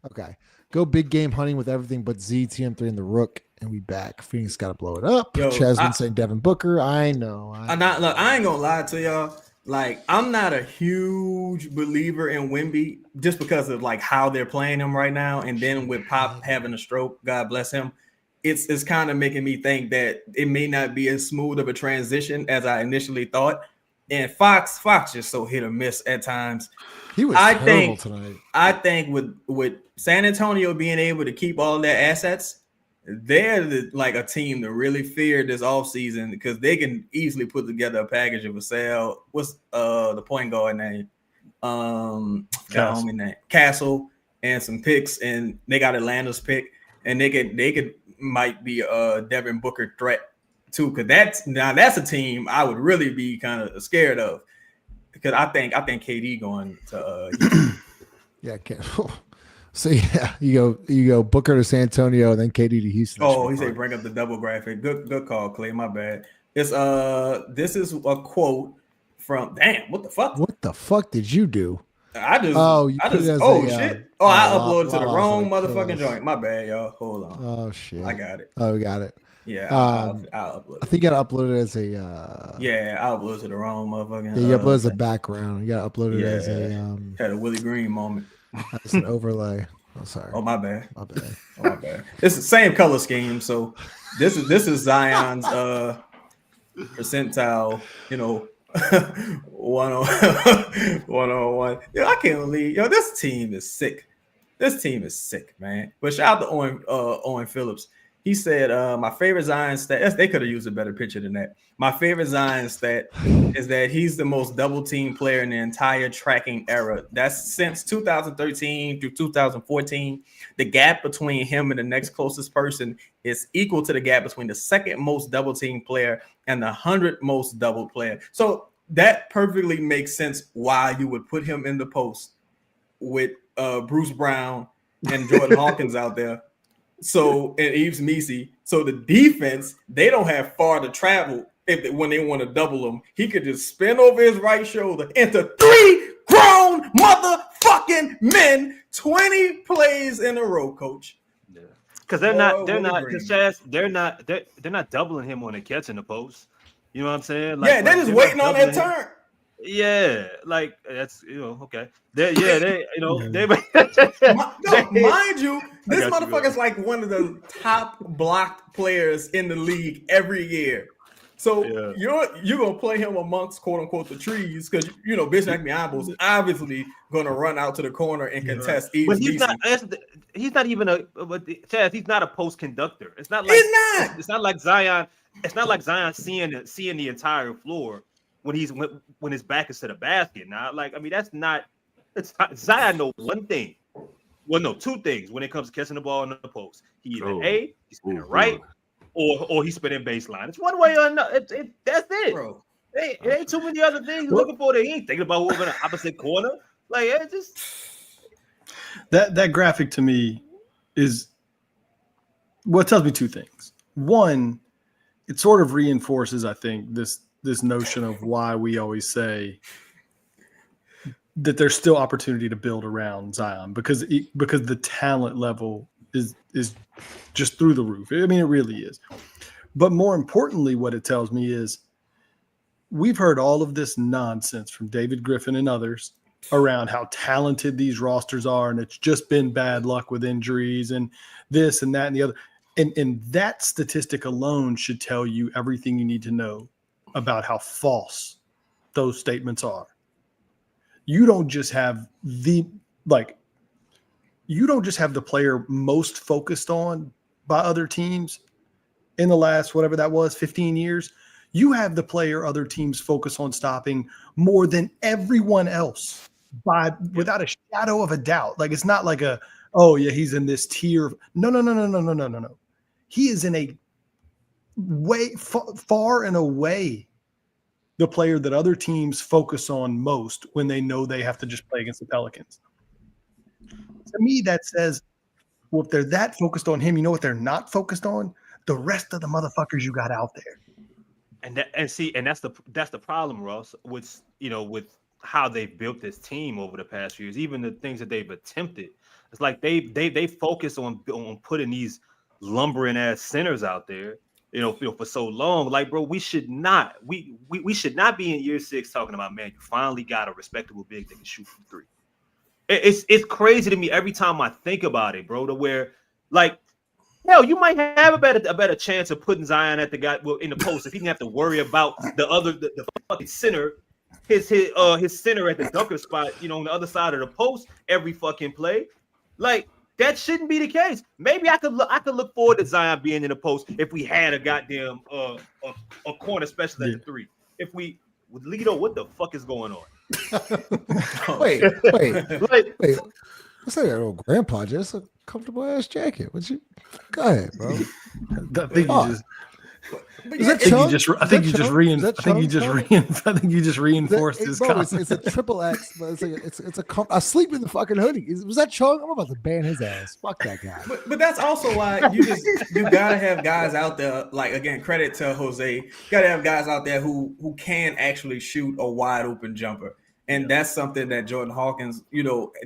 Okay. Go big game hunting with everything but Z, TM3, and the Rook, and we back. Phoenix got to blow it up. Chaz been saying Devin Booker. I know. I ain't gonna lie to y'all. Like, I'm not a huge believer in Wemby just because of like how they're playing him right now, and then with Pop having a stroke, God bless him. It's kind of making me think that it may not be as smooth of a transition as I initially thought. And Fox just so hit or miss at times. He was terrible tonight. I think with San Antonio being able to keep all their assets, they're like a team to really fear this offseason because they can easily put together a package of a sale. What's the point guard name? Castle and some picks, and they got Atlanta's pick, and they might be a Devin Booker threat too, because that's a team I would really be kind of scared of. Because I think KD going to yeah, so yeah, you go Booker to San Antonio, then KD to Houston. Oh, he said bring up the double graphic. Good call, Clay. My bad. It's this is a quote from what the fuck? What the fuck did you do? Shit. I uploaded to the wrong motherfucking joint. My bad, y'all. Hold on. Oh shit. I got it. Oh, we got it. Yeah, I'll upload it. I think you gotta upload it as a I'll upload it to the wrong motherfucking you upload as a background. You gotta upload it as a had a Willie Green moment. That's an overlay. Oh, sorry. Oh, my bad. My bad. It's the same color scheme. So this is Zion's percentile, one on one. Yo, I can't believe this team is sick. This team is sick, man. But shout out to Owen Phillips. He said, my favorite Zion stat, they could have used a better picture than that. My favorite Zion stat is that he's the most double team player in the entire tracking era. That's since 2013 through 2014. The gap between him and the next closest person is equal to the gap between the second most double team player and the 100th most double player. So that perfectly makes sense why you would put him in the post with Bruce Brown and Jordan Hawkins out there. So, and Reaves Messi. So the defense, they don't have far to travel when they want to double him. He could just spin over his right shoulder into 3 grown motherfucking men, 20 plays in a row, coach. Yeah. Because they're not doubling him on the catch in the post. You know what I'm saying? Like, yeah, they're just waiting on that turn. Yeah, like that's okay. Mind you, this motherfucker's like one of the top blocked players in the league every year. So you're gonna play him amongst quote unquote the trees because bitch like Miambo's obviously gonna run out to the corner and contest. But he's not even Chaz. He's not a post conductor. It's not like Zion. It's not like Zion seeing the entire floor when his back is to the basket. Now, that's not. Zion know one thing. Well, no, two things when it comes to catching the ball in the post. He either he's spinning right, or he's spinning baseline. It's one way or another. That's it, bro. It ain't too many other things he's looking for. That he ain't thinking about moving the opposite corner. Like it just that graphic to me is what tells me two things. One, it sort of reinforces, I think, this notion of why we always say that there's still opportunity to build around Zion because the talent level is just through the roof. I mean, it really is. But more importantly, what it tells me is we've heard all of this nonsense from David Griffin and others around how talented these rosters are, and it's just been bad luck with injuries and this and that and the other. And that statistic alone should tell you everything you need to know about how false those statements are. You don't just have the player most focused on by other teams in the last, whatever that was, 15 years. You have the player other teams focus on stopping more than everyone else without a shadow of a doubt. Like, it's not like he's in this tier. No. He is in a way far and away the player that other teams focus on most when they know they have to just play against the Pelicans. To me, that says, well, if they're that focused on him, you know what they're not focused on? The rest of the motherfuckers you got out there. And that's the problem, Ross, with how they've built this team over the past few years, even the things that they've attempted. It's like they focus on putting these lumbering ass centers out there, for so long. Like, bro, we should not be in year 6 talking about, man, you finally got a respectable big that can shoot from 3. It's crazy to me every time I think about it, bro, to where, like, hell, you might have a better chance of putting Zion at the guy in the post if he didn't have to worry about the fucking center, his center at the dunker spot, on the other side of the post every fucking play. Like, that shouldn't be the case. Maybe I could look forward to Zion being in the post if we had a goddamn a corner specialist at the 3. If we with Lito, what the fuck is going on? Wait. What's that old grandpa? Just a comfortable ass jacket. Go ahead, bro. I think you just reinforced his comment. It's a triple X, but I sleep in the fucking hoodie. Was that Chung? I'm about to ban his ass. Fuck that guy. But that's also why you gotta have guys out there. Like, again, credit to Jose. You gotta have guys out there who can actually shoot a wide open jumper. And that's something that Jordan Hawkins,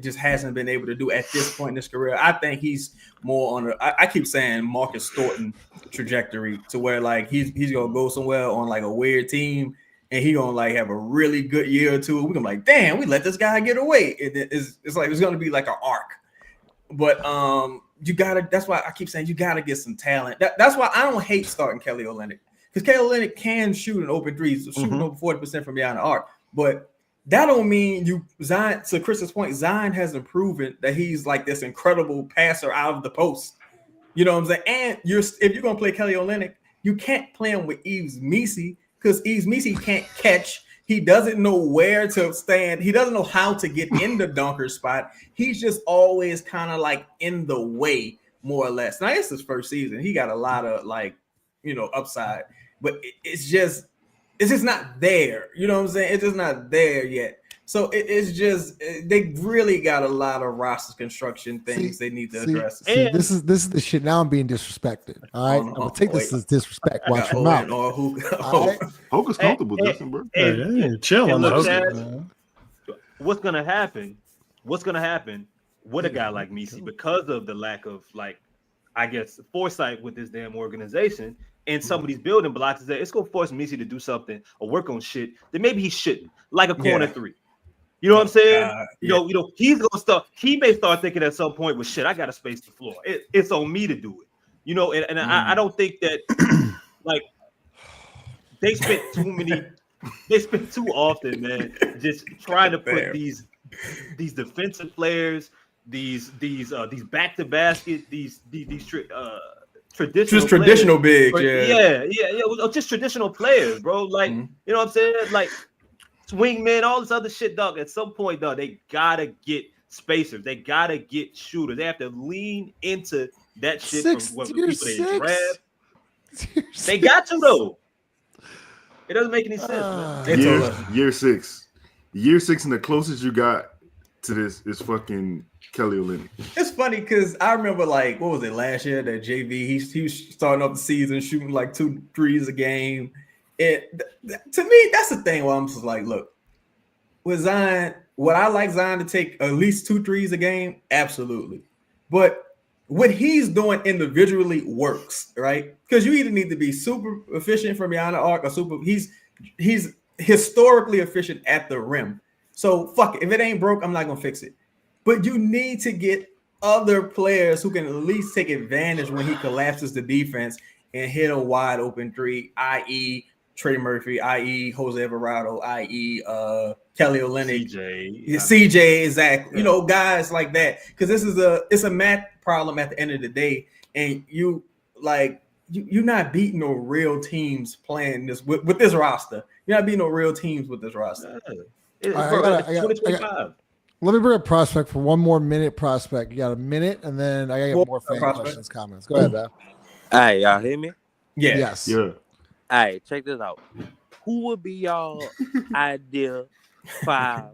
just hasn't been able to do at this point in his career. I think he's more on I keep saying Marcus Thornton trajectory, to where, like, he's gonna go somewhere on like a weird team and he gonna like have a really good year or two. We're gonna be like, damn, we let this guy get away. It's like it's gonna be like an arc. But that's why I keep saying you gotta get some talent. That's why I don't hate starting Kelly Olynyk, because Kelly Olynyk can shoot an open three, shooting over 40% from beyond the arc. But that don't mean Zion. To Chris's point, Zion hasn't proven that he's like this incredible passer out of the post. You know what I'm saying? And if you're gonna play Kelly Olynyk, you can't play him with Reaves because Reaves can't catch. He doesn't know where to stand. He doesn't know how to get in the dunker spot. He's just always kind of like in the way, more or less. Now it's his first season. He got a lot of upside, but it's just not there. You know what I'm saying? It's just not there yet. So it's just they really got a lot of roster construction things they need to address. This is the shit. Now I'm being disrespected. All right, I'm gonna take this as disrespect. Watch your mouth. Hocus comfortable, Justin, bro. Chill on the What's gonna happen? What's gonna happen with a guy like Messi because of the lack of foresight with this damn organization and some of these building blocks? Is that it's gonna force Messi to do something or work on shit that maybe he shouldn't, like a corner three. You know what I'm saying? You know, he's gonna start. He may start thinking at some point, "Well, shit, I gotta space the floor. It's on me to do it." You know, and I don't think that they spent too often, man, just trying to put these defensive players, these back to basket, these traditional bigs, just traditional players, bro. Like you know what I'm saying, like. Swingmen, all this other shit, dog. At some point, dog, they gotta get spacers. They gotta get shooters. They have to lean into that shit from what people they draft. They got to though. It doesn't make any sense. Man. Year six, and the closest you got to this is fucking Kelly Olynyk. It's funny because I remember what was it last year that JV he was starting off the season shooting like 2 threes a game. To me, that's the thing where I'm just like, look, with Zion, would I like Zion to take at least 2 threes a game? Absolutely. But what he's doing individually works, right? Because you either need to be super efficient from beyond the arc or he's historically efficient at the rim. So fuck it. If it ain't broke, I'm not gonna fix it. But you need to get other players who can at least take advantage when he collapses the defense and hit a wide open three, i.e. Trey Murphy, i.e. Jose Alvarado, i.e. Kelly Olynyk, CJ, exactly. You know, guys like that. Because it's a math problem at the end of the day, and you're not beating no real teams playing this with this roster. You're not beating no real teams with this roster. I got, let me bring a prospect for one more minute. Prospect, you got a minute, and then I got more fan questions, comments. Go ahead, Val. All right, y'all hear me? Yeah. Yes. Yeah. All right, check this out. Who would be y'all ideal 5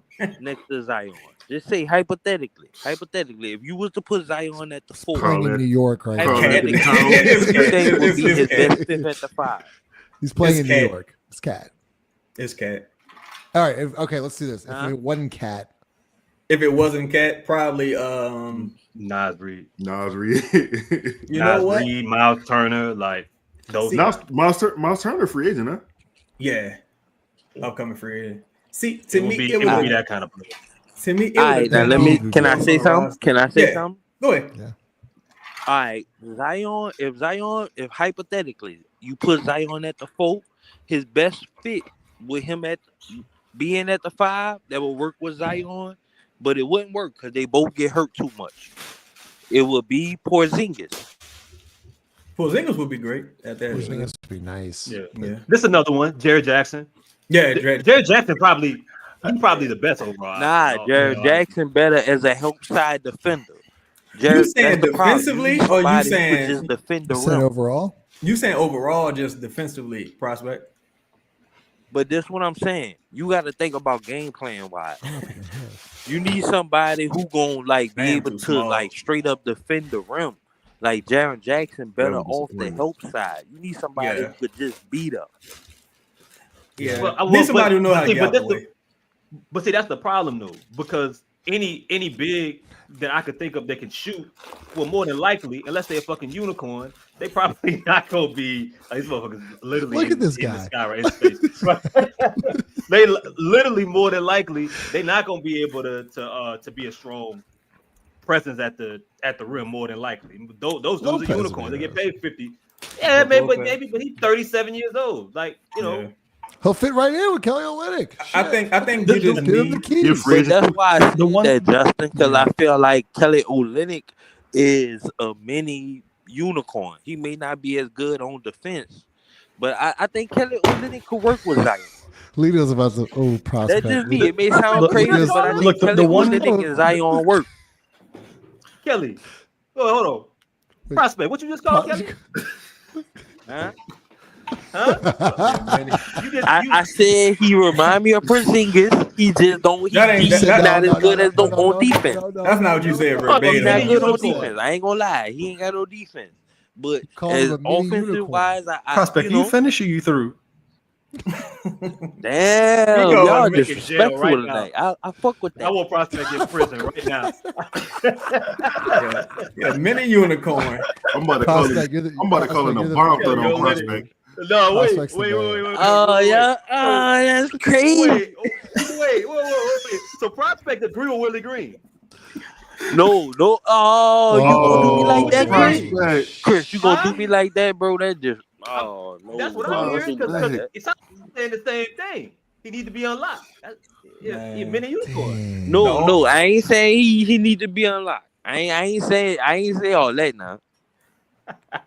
next to Zion? Just say hypothetically, if you was to put Zion at the 4, playing in New York right now. Hypothetically, you think would be his best fit at the 5? He's playing in New York. It's Cat. It's Cat. All right. Okay, let's do this. If it wasn't Cat. If it wasn't Cat, probably Nas Reed. You know what? Reed, Miles Turner, like those. Miles Turner free agent, huh? Yeah, upcoming free agent. See, it would be that kind of player. To me, all right. Now can I say something? Go ahead. Yeah. All right, if hypothetically you put Zion at the 4, his best fit with him being at the 5, that will work with Zion. But it wouldn't work because they both get hurt too much. It would be Porzingis. Porzingis would be great at that. Porzingis would be nice. Yeah. This is another one. Jared Jackson. Yeah, Jared Jackson probably the best overall. Nah, Jared Jackson better as a help side defender. You saying defensively, or you saying just defend the rim? Overall? You saying overall, just defensively, prospect? But this is what I'm saying. You got to think about game plan wise. You need somebody who gonna be able to straight up defend the rim. Like Jaron Jackson better off the help side. You need somebody who could just beat up. Yeah, need somebody who know how to get out the way. But see, that's the problem though, because any big that I could think of that can shoot, well, more than likely, unless they're a fucking unicorn, they probably not gonna be. These motherfuckers literally look at this guy. In the sky right in space. They literally more than likely they're not gonna be able to be a strong presence at the rim more than likely. Those are unicorns. They get paid Yeah, maybe, but he's 37 years old. Like, you know, he'll fit right in with Kelly Olynyk. I think you just give him the keys. But that's why I see that, Justin, because I feel like Kelly Olynyk is a mini unicorn. He may not be as good on defense, but I think Kelly Olynyk could work with Zion. Lito's about to prospect. That's just me. It may sound crazy, but I think Kelly Olynyk and Zion work. Kelly, hold on. Prospect, what you just called Kelly? Huh? I said he remind me of Porzingis. He just don't. He's not as good as on defense. That's not what you said, bro. He's not good on defense. I ain't gonna lie. He ain't got no defense. But as offensive wise, Prospect, you finish or you through? Damn, y'all disrespectful tonight. I fuck with that. I want Prospect in prison right now. Mini unicorn. I'm about to call him a barber on Prospect. No, wait. Oh, yeah. That's crazy. Wait. So Prospect agree with Willie Green? No. Oh, you gonna do me like that, Chris? Chris, you gonna do me like that, bro? That just. Oh, no. That's what I'm hearing, because it's saying the same thing. He needs to be unlocked. He's mini unicorn. No, I ain't saying he need to be unlocked. I ain't say all that now.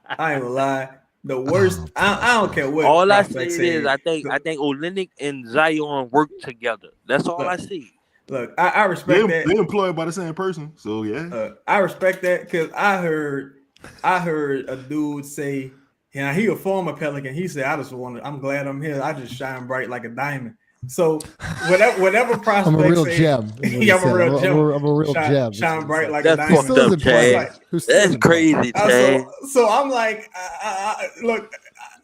I ain't gonna lie. The worst. I don't care what. All I say is I think Olynyk and Zion work together. That's all I see. Look, I respect that. They're employed by the same person, so yeah. I respect that, because I heard a dude say, yeah, he a former Pelican. He said, I'm glad I'm here. I just shine bright like a diamond. So whatever prospect I'm a real gem. Yeah, I'm a real gem. I'm a real gem. Shine bright like a diamond. That's fucked up, Chad. That's crazy, Chad. So I'm like, look,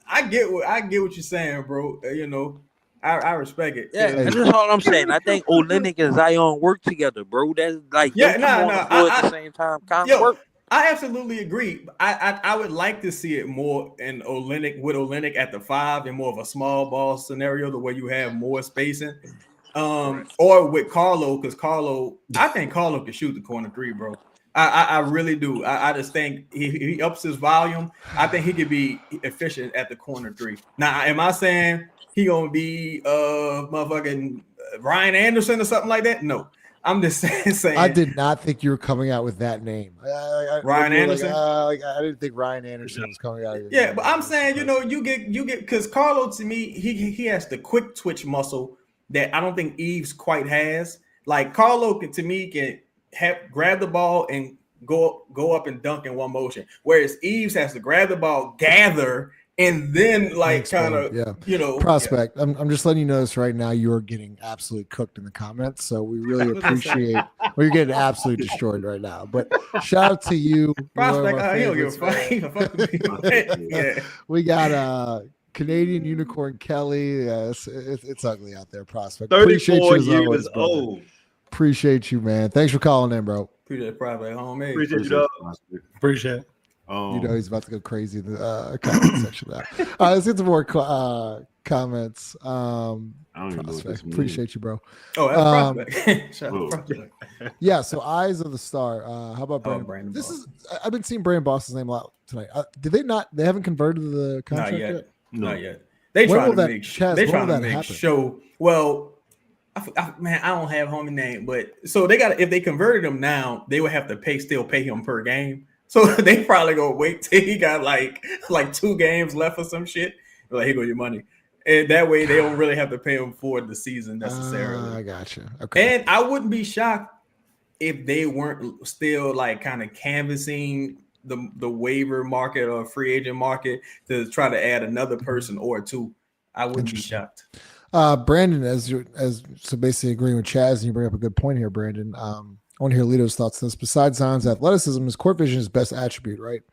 I get what you're saying, bro. You know, I respect it. Yeah, that's just all I'm saying. I think Olynyk and Zion work together, bro. That's like at the same time. Kind of work. I absolutely agree. I would like to see it more in Olynyk at the 5 and more of a small ball scenario, the way you have more spacing. Or with Karlo, because I think Karlo can shoot the corner 3, bro. I really do. I just think he ups his volume. I think he could be efficient at the corner 3. Now, am I saying he gonna be motherfucking Ryan Anderson or something like that? No. I'm just saying. I did not think you were coming out with that name. Ryan Anderson? I didn't think Ryan Anderson was coming out. Yeah, but I'm saying, you get because Karlo, to me, he has the quick twitch muscle that I don't think Reaves quite has. Like Karlo, to me, can grab the ball and go up and dunk in one motion, whereas Reaves has to grab the ball, gather, and then prospect. I'm just letting you know this right now. You are getting absolutely cooked in the comments, so we really appreciate. You're getting absolutely destroyed right now. But shout out to you, prospect. He don't give a fuck. We got Canadian unicorn Kelly. It's ugly out there, prospect. 34 years old. Appreciate you, man. Thanks for calling in, bro. Appreciate it, prospect. Homemade. Appreciate you, dog. Appreciate it. He's about to go crazy in the comment section now. Let's get some more comments. I don't even know what this means. Appreciate you, bro. Oh, that's prospect. Yeah, so Eyes of the Star. How about Brandon? I've been seeing Brandon Boss's name a lot tonight. Did they not? They haven't converted the contract yet? Not yet. They trying to make show. Well, man, I don't have homie name, but so they got. If they converted him now, they would have to still pay him per game. So they probably gonna wait till he got like 2 games left or some shit. Like, here go your money, and that way they don't really have to pay him for the season necessarily. I gotcha. Okay. And I wouldn't be shocked if they weren't still like kind of canvassing the waiver market or free agent market to try to add another person or 2. I wouldn't be shocked. Brandon, so basically agreeing with Chaz, and you bring up a good point here, Brandon. I want to hear Lito's thoughts on this. Besides Zion's athleticism, his court vision is his best attribute, right?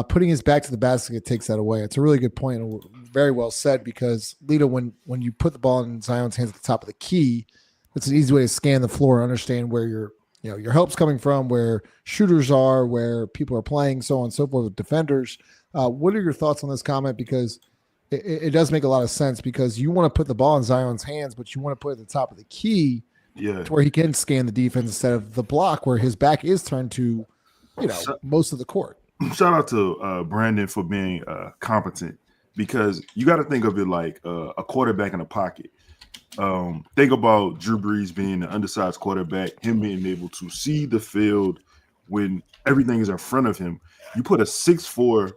Putting his back to the basket takes that away. It's a really good point and very well said, because Lito, when you put the ball in Zion's hands at the top of the key, it's an easy way to scan the floor and understand where your help's coming from, where shooters are, where people are playing, so on and so forth with defenders. What are your thoughts on this comment? Because it does make a lot of sense, because you want to put the ball in Zion's hands, but you want to put it at the top of the key. Yeah, to where he can scan the defense instead of the block where his back is turned to, most of the court. shout out to Brandon for being competent, because you got to think of it like a quarterback in a pocket. Think about Drew Brees being an undersized quarterback, him being able to see the field when everything is in front of him. You put a 6'4",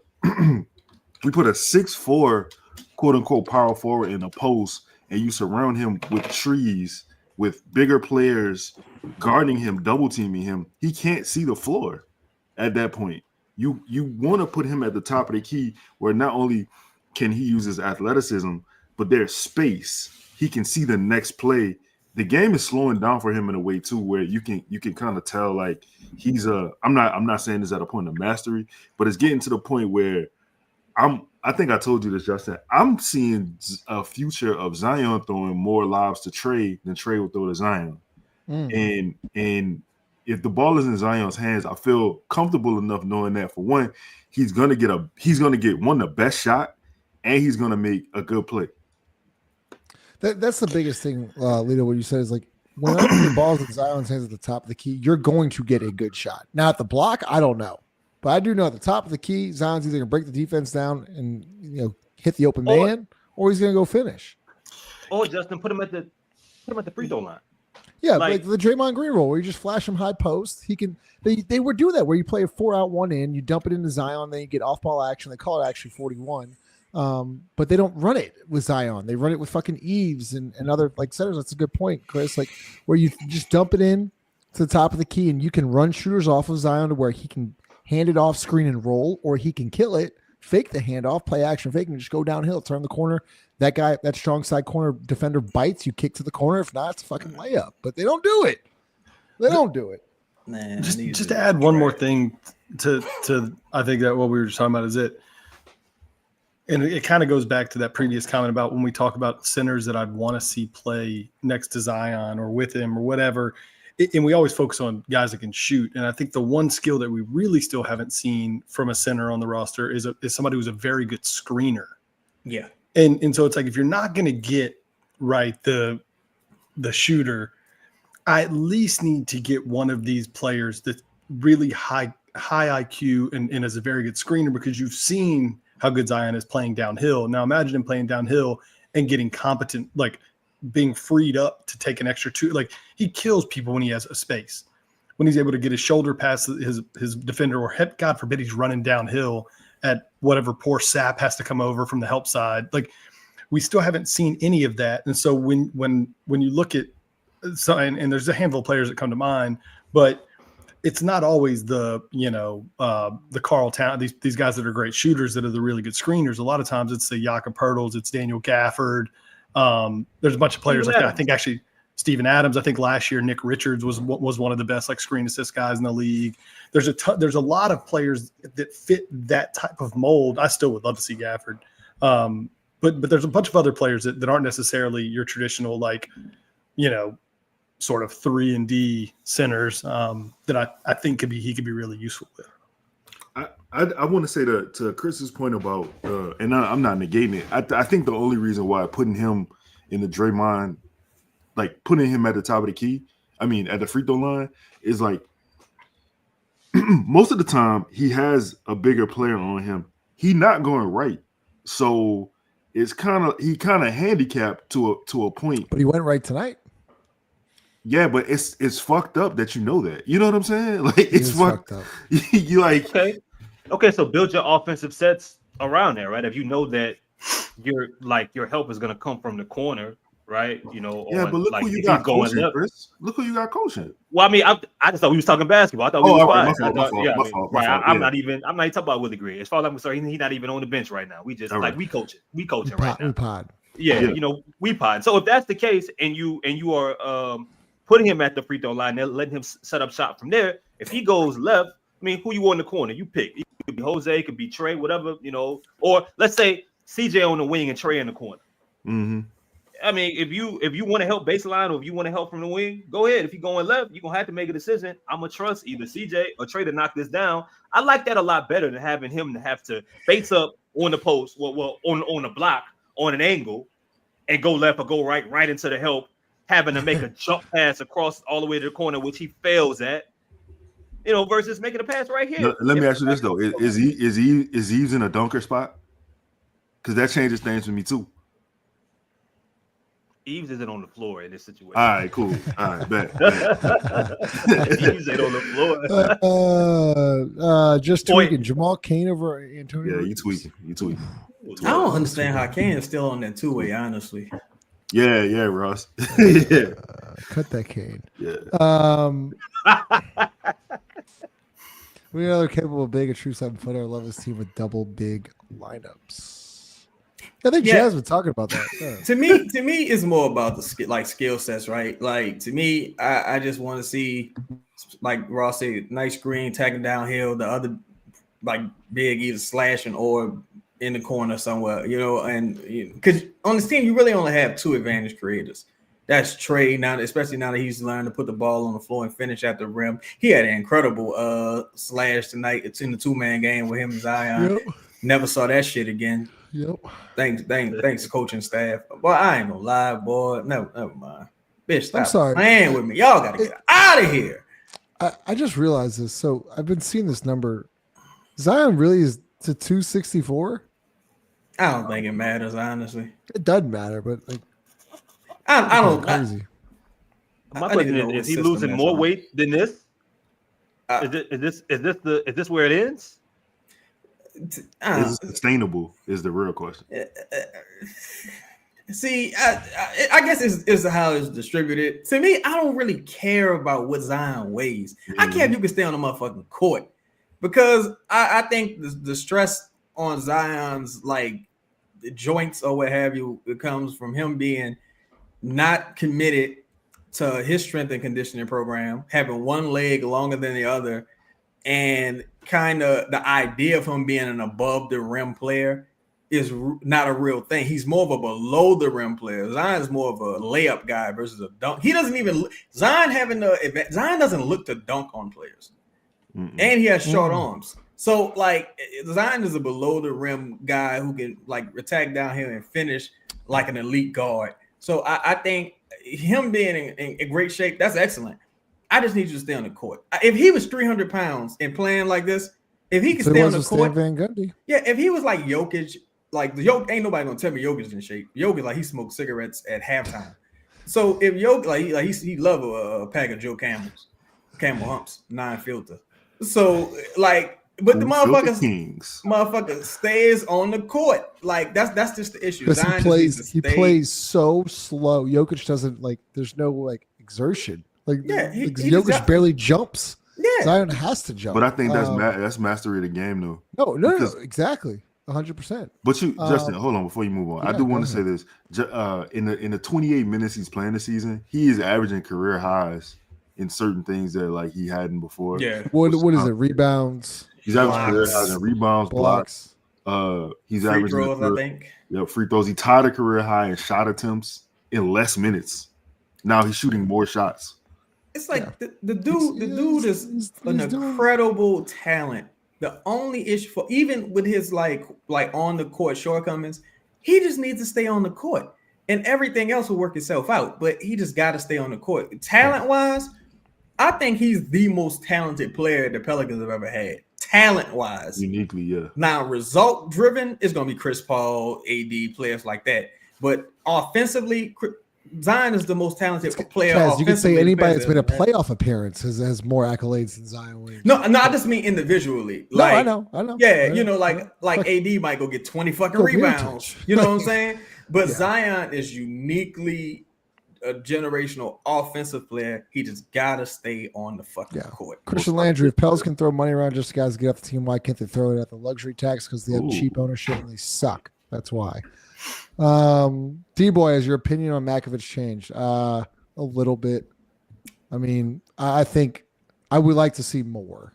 quote unquote power forward in a post, and you surround him with trees, with bigger players guarding him, double teaming him. He can't see the floor at that point. You want to put him at the top of the key, where not only can he use his athleticism, but there's space. He can see the next play. The game is slowing down for him in a way too, where you can kind of tell like he's I'm not saying this at a point of mastery, but it's getting to the point where I think I told you this, Justin. I'm seeing a future of Zion throwing more lobs to Trey than Trey will throw to Zion. And if the ball is in Zion's hands, I feel comfortable enough knowing that, for one, he's gonna get the best shot, and he's gonna make a good play. That's the biggest thing, Lito. What you said is like, when the ball's in Zion's hands at the top of the key, you're going to get a good shot. Now at the block, I don't know, but I do know at the top of the key, Zion's either gonna break the defense down and hit the open man, or he's gonna go finish. Or Justin, put him at the free throw line. Yeah, like the Draymond Green rule, where you just flash him high post. He can. They would do that, where you play a 4 out 1 in, you dump it into Zion, then you get off ball action. They call it actually 41, but they don't run it with Zion. They run it with fucking Reaves and other like centers. That's a good point, Chris. Like where you just dump it in to the top of the key, and you can run shooters off of Zion to where he can hand it off, screen and roll, or he can kill it, fake the handoff, play action fake, and just go downhill, turn the corner. That guy, that strong side corner defender bites, you kick to the corner. If not, it's a fucking layup. But they don't do it. They don't do it. Man, just to add one more thing to I think that what we were just talking about is it. And it kind of goes back to that previous comment about when we talk about centers that I'd want to see play next to Zion or with him or whatever. And we always focus on guys that can shoot. And I think the one skill that we really still haven't seen from a center on the roster is somebody who's a very good screener. Yeah. And so it's like, if you're not going to get right the shooter, I at least need to get one of these players that's really high IQ and is a very good screener, because you've seen how good Zion is playing downhill. Now imagine him playing downhill and getting competent, like being freed up to take an extra two. Like he kills people when he has a space, when he's able to get his shoulder past his defender, or God forbid he's running downhill at whatever poor sap has to come over from the help side. Like we still haven't seen any of that. And so when you look at and there's a handful of players that come to mind, but it's not always the Karl Town, these guys that are great shooters that are the really good screeners. A lot of times it's the Jakob Poeltls, it's Daniel Gafford. There's a bunch of players like that. I think actually Steven Adams. I think last year Nick Richards was one of the best like screen assist guys in the league. There's a lot of players that fit that type of mold. I still would love to see Gafford, but there's a bunch of other players that aren't necessarily your traditional like sort of 3-and-D centers that I think he could be really useful with. I want to say to Chris's point about and I'm not negating it. I think the only reason why putting him in the Draymond, like putting him at the top of the key, I mean at the free throw line, is like most of the time he has a bigger player on him. He not going right, so it's kind of handicapped to a point. But he went right tonight. Yeah, but it's fucked up that you know that. You know what I'm saying? Like it's fucked up. You like okay. So build your offensive sets around there, right? If you know that your help is gonna come from the corner, right? Yeah, but look who you got coaching, Chris. Look who you got coaching. Well, I mean, I just thought we was talking basketball. I thought we was fine. My fault. I'm not even talking about Willie Green. As far as I'm concerned, he's not even on the bench right now. We just we coaching right now. We pod. Yeah, we pod. So if that's the case, and you are putting him at the free throw line, then letting him set up shop from there. If he goes left, I mean, who you want in the corner? You pick. It could be Jose, it could be Trey, whatever, or let's say CJ on the wing and Trey in the corner. Mm-hmm. I mean, if you want to help baseline or if you want to help from the wing, go ahead. If you're going left, you're gonna have to make a decision. I'm gonna trust either CJ or Trey to knock this down. I like that a lot better than having him to have to face up on the post, well on the block on an angle, and go left or go right into the help, having to make a jump pass across all the way to the corner, which he fails at. versus making a pass right here. No, let me ask you this though: is Reaves in a dunker spot? Because that changes things for me too. Reaves isn't on the floor in this situation. All right, cool. All right, bet. Reaves ain't on the floor. Just tweaking. Jamal Cain over Antonio. Yeah, you tweaking. I don't understand how Cain is still on that two-way, honestly. Yeah, Ross. Yeah. Cut that Cain. Yeah. We are capable of being a true 7-footer. I love this team with double big lineups. I think Jazz was talking about that. Yeah. To me, it's more about the skill sets, right? Like to me, I just want to see, like Ross said, nice screen, tagging downhill, the other like big either slashing or in the corner somewhere, and because on this team you really only have two advantage creators. That's Trey now, especially now that he's learned to put the ball on the floor and finish at the rim. He had an incredible slash tonight. It's in the 2-man game with him and Zion. Yep. Never saw that shit again. Yep. Thanks, coaching staff. Boy, I ain't gonna lie, boy. Never mind. Bitch, stop I'm sorry. playing with me. Y'all gotta get out of here. I just realized this. So I've been seeing this number. Zion really is to 264. I don't think it matters, honestly. It doesn't matter, but like I don't. Crazy. My question is he losing more weight than this? Is this where it ends? Is it sustainable? Is the real question. See, I guess it's how it's distributed. To me, I don't really care about what Zion weighs. Mm-hmm. I care if you can stay on the motherfucking court, because I think the stress on Zion's like the joints or what have you, it comes from him being not committed to his strength and conditioning program, having one leg longer than the other, and kind of the idea of him being an above the rim player is not a real thing. He's more of a below the rim player. Zion is more of a layup guy versus a dunk. He doesn't even Zion doesn't look to dunk on players. Mm-mm. And he has short arms. So like Zion is a below the rim guy who can like attack down here and finish like an elite guard. So I think him being in great shape, that's excellent. I just need you to stay on the court. If he was 300 pounds and playing like this, if he could stay on the court, if he was like Jokic, like the Jokic, ain't nobody gonna tell me Jokic's in shape. Jokic, like he smoked cigarettes at halftime. So if Jokic, he love a pack of Joe Camel humps, 9 filter. So like, but the motherfucker stays on the court. Like that's just the issue. He plays so slow. Jokic doesn't like. There's no like exertion. Like Jokic barely jumps. Yeah, Zion has to jump. But I think that's mastery of the game, though. No, exactly, 100%. But Justin, hold on before you move on. I do want to say this. In the 28 minutes he's playing this season, he is averaging career highs in certain things that like he hadn't before. Yeah. What is it? Rebounds. He's averaging career highs in rebounds, blocks. He's free averaging throws, I think. Yeah, free throws. He tied a career high in shot attempts in less minutes. Now he's shooting more shots. It's like the dude is an incredible talent. The only issue even with his like on the court shortcomings, he just needs to stay on the court, and everything else will work itself out. But he just got to stay on the court. Talent wise, I think he's the most talented player the Pelicans have ever had. Talent wise, uniquely, yeah. Now result driven is going to be Chris Paul, AD, players like that. But offensively, Zion is the most talented player. Chaz, you can say anybody that's been a playoff appearance has more accolades than Zion Williams. No, I just mean individually. Like, no, I know. Yeah, like AD might go get 20 fucking rebounds. You know what I'm saying? But Zion is uniquely a generational offensive player. He just gotta stay on the fucking court. Christian Landry, if Pels can throw money around just guys to get off the team, why can't they throw it at the luxury tax? Because they have cheap ownership and they suck. That's why. D-Boy, has your opinion on Matkovic changed? A little bit. I mean, I think I would like to see more.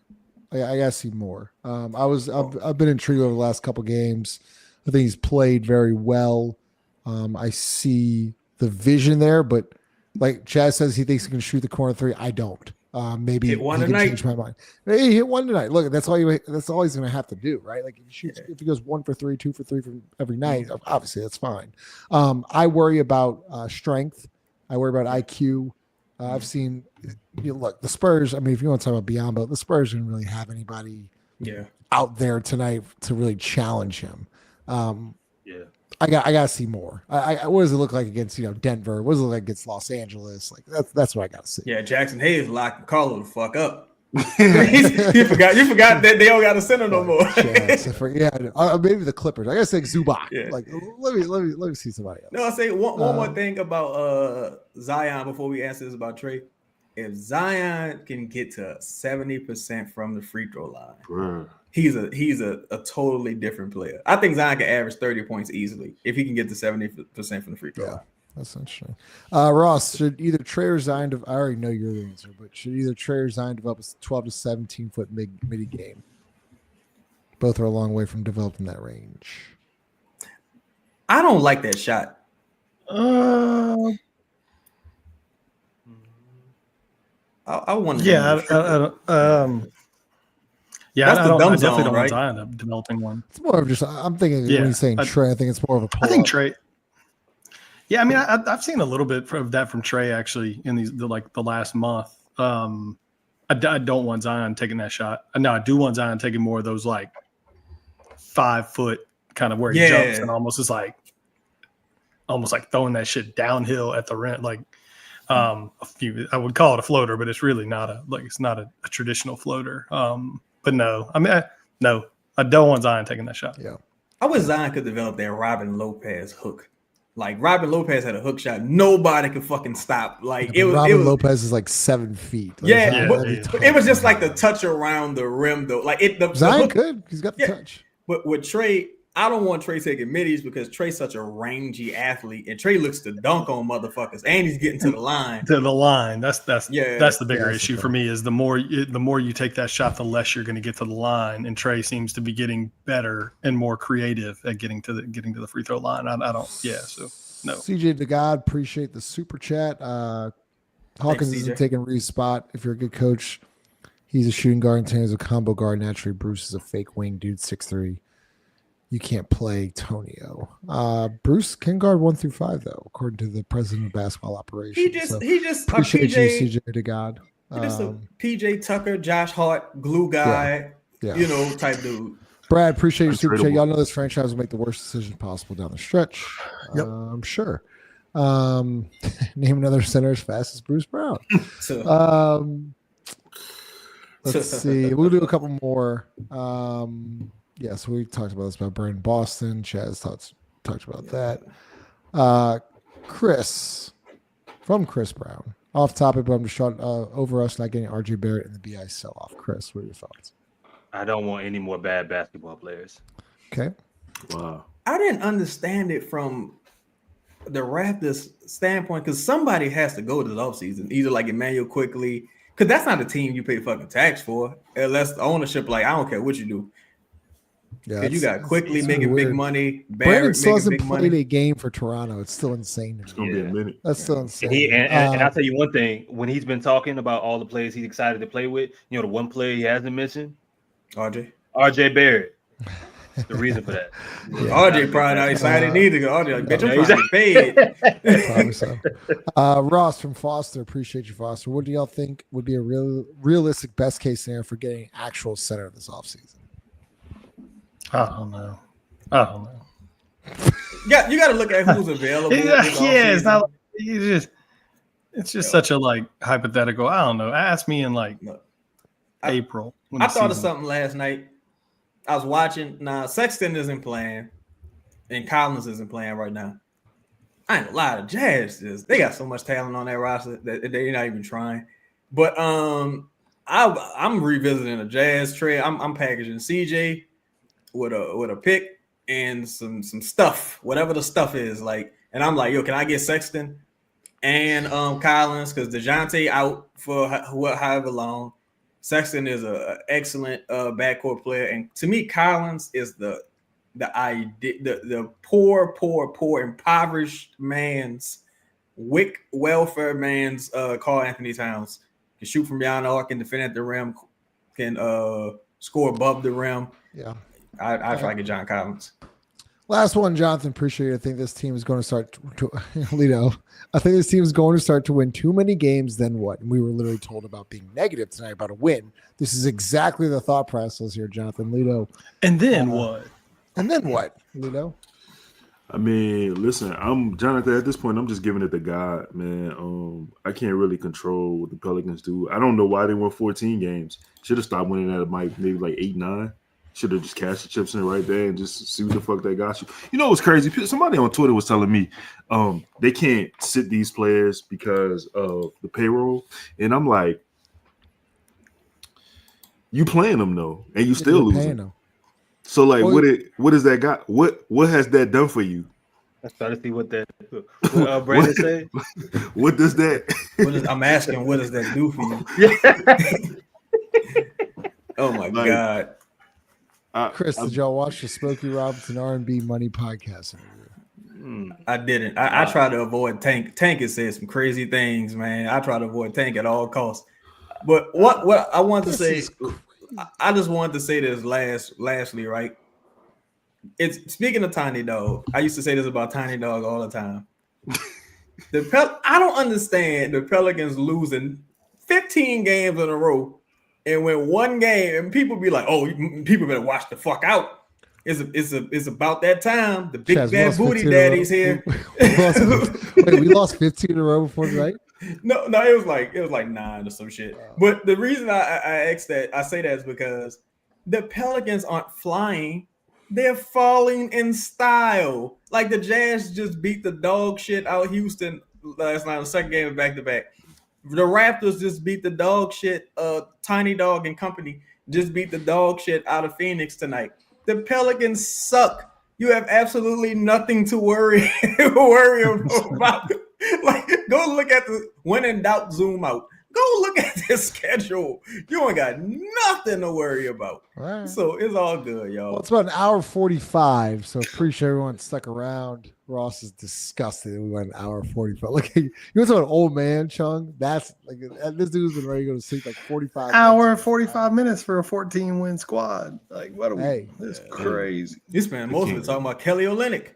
I gotta see more. I've been intrigued over the last couple games. I think he's played very well. I see the vision there, but like Chaz says, he thinks he can shoot the corner three. I don't. Maybe hit one he can tonight. Change my mind. He hit one tonight. Look, that's all he's going to have to do, right? Like if he goes 1 for 3, 2 for 3 from every night, obviously that's fine. I worry about strength. I worry about IQ. I've seen, look, the Spurs. I mean, if you want to talk about Biombo, the Spurs didn't really have anybody out there tonight to really challenge him. I got to see more. What does it look like against Denver? What does it look like against Los Angeles? Like that's what I got to see. Yeah, Jackson Hayes locking Karlo the fuck up. you forgot that they don't got a center no more. Maybe the Clippers. I gotta say Zubac. Yeah. Like let me see somebody else. No, I'll say one more thing about Zion before we answer this about Trey. If Zion can get to 70% from the free throw line, he's a totally different player. I think Zion can average 30 points easily if he can get to 70% from the free throw line. That's interesting. Ross, should either Trey or Zion I already know your answer, but should either Trey or Zion develop a 12 to 17 foot midi game? Both are a long way from developing that range. I don't like that shot. I want to. Yeah, I definitely don't want Zion developing one. It's more of just I'm thinking when you're saying Trey, I think it's more of a pull-up. I think Trey. Yeah, I mean, I've seen a little bit of that from Trey actually in the last month. I don't want Zion taking that shot. No, I do want Zion taking more of those like 5 foot kind of where he jumps and almost like throwing that shit downhill at the rim. Like I would call it a floater, but it's really not a traditional floater. But no, I mean, no, I don't want Zion taking that shot. Yeah, I wish Zion could develop that Robin Lopez hook. Like Robin Lopez had a hook shot, nobody could fucking stop. Like Robin Lopez is like 7 feet. Like, but it was just like the touch around the rim though. Like Zion could, he's got the touch. But with Trey, I don't want Trey taking middies because Trey's such a rangy athlete, and Trey looks to dunk on motherfuckers, and he's getting to the line. That's the bigger issue for me. Is the more you take that shot, the less you're going to get to the line. And Trey seems to be getting better and more creative at getting to the free throw line. I don't. Yeah. So no. CJ the God, appreciate the super chat. Hawkins isn't taking Reaves' spot. If you're a good coach, he's a shooting guard and Tanner's a combo guard. Naturally, Bruce is a fake wing dude, 6'3". You can't play Tonio. Bruce can guard 1 through 5 though, according to the president of basketball operations. He just appreciate you, CJ to God. Just a PJ Tucker, Josh Hart, glue guy, type dude. Brad, appreciate your super chat. Y'all know this franchise will make the worst decision possible down the stretch. Yep. I'm sure. Name another center as fast as Bruce Brown. Let's see. We'll do a couple more. So we talked about this about Brandon Boston. Chaz talked about that. Chris Brown. Off topic, but I'm just trying over us not getting RJ Barrett and the BI sell-off. Chris, what are your thoughts? I don't want any more bad basketball players. Okay. Wow. I didn't understand it from the Raptors standpoint because somebody has to go this offseason, either like Emmanuel Quickly, because that's not a team you pay fucking tax for, unless the ownership, like, I don't care what you do. Yeah, you got Quickly making big money. Brandon still hasn't played a game for Toronto. It's still insane. It's gonna be a minute. That's still insane. And I'll tell you one thing: when he's been talking about all the players he's excited to play with, the one player he hasn't mentioned, RJ Barrett. The reason for that. RJ probably not excited either. RJ, bitch, I'm trying to paid. So. Ross from Foster, appreciate you, Foster. What do y'all think would be a realistic best case scenario for getting actual center this offseason? I don't know. Yeah, you got to look at who's available. It's not. It's just such a like hypothetical. I don't know. Ask me in April. I thought of something last night. I was watching. Now Sexton isn't playing, and Collins isn't playing right now. I ain't gonna lie, the Jazz they got so much talent on that roster that they're not even trying. But I'm revisiting a Jazz trade. I'm packaging CJ with a pick and some stuff, whatever the stuff is, like, and I'm like, yo, can I get Sexton and Collins, because DeJounte out for however long. Sexton is an excellent backcourt player, and to me, Collins is the poor impoverished man's welfare man's Karl Anthony Towns. Can shoot from beyond the arc, can defend at the rim, can score above the rim. Yeah. I try to get John Collins. Last one, Jonathan. Appreciate it. I think this team is going to start to Lito. I think this team is going to start to win too many games. Then what? And we were literally told about being negative tonight about a win. This is exactly the thought process here, Jonathan. Lito. And then what? And then what, Lito? I mean, listen, I'm Jonathan. At this point, I'm just giving it to God, man. I can't really control what the Pelicans do. I don't know why they won 14 games. Should have stopped winning at maybe like 8-9. Should have just cashed the chips in right there and just see what the fuck they got you. You know what's crazy? Somebody on Twitter was telling me they can't sit these players because of the payroll, and I'm like, you playing them though, and you still losing them. So like, what has that got? What has that done for you? I'm trying to see what Brandon said. What does that? I'm asking, what does that do for you? Oh my God. Chris, did y'all watch the Smokey Robinson R&B Money podcast interview? I didn't. I try to avoid Tank. Tank has said some crazy things, man. I try to avoid Tank at all costs. But what I wanted to say, I just wanted to say this lastly, right? It's speaking of Tiny Dog. I used to say this about Tiny Dog all the time. I don't understand the Pelicans losing 15 games in a row. And when one game, and people be like, "Oh, people better watch the fuck out." It's about that time. The big bad booty daddy's here. we lost 15 in a row before tonight. No, it was like 9 or some shit. But the reason I say that is because the Pelicans aren't flying; they're falling in style. Like the Jazz just beat the dog shit out of Houston last night, the second game back to back. The Raptors just beat the dog shit. Tiny Dog and company just beat the dog shit out of Phoenix tonight. The Pelicans suck. You have absolutely nothing to worry about. Like, go look at when in doubt, zoom out. Go look at this schedule. You ain't got nothing to worry about. Right. So it's all good, y'all. Well, it's about an hour 45, so appreciate everyone stuck around. Ross is disgusted. We went an hour 45. Look, you want to talk about an old man, Chung? That's like this dude's been ready to go to sleep like 45 hour and 45 minutes for a 14-win squad. Like, what are we? Hey, this is crazy. You spent most of it talking about Kelly Olynyk.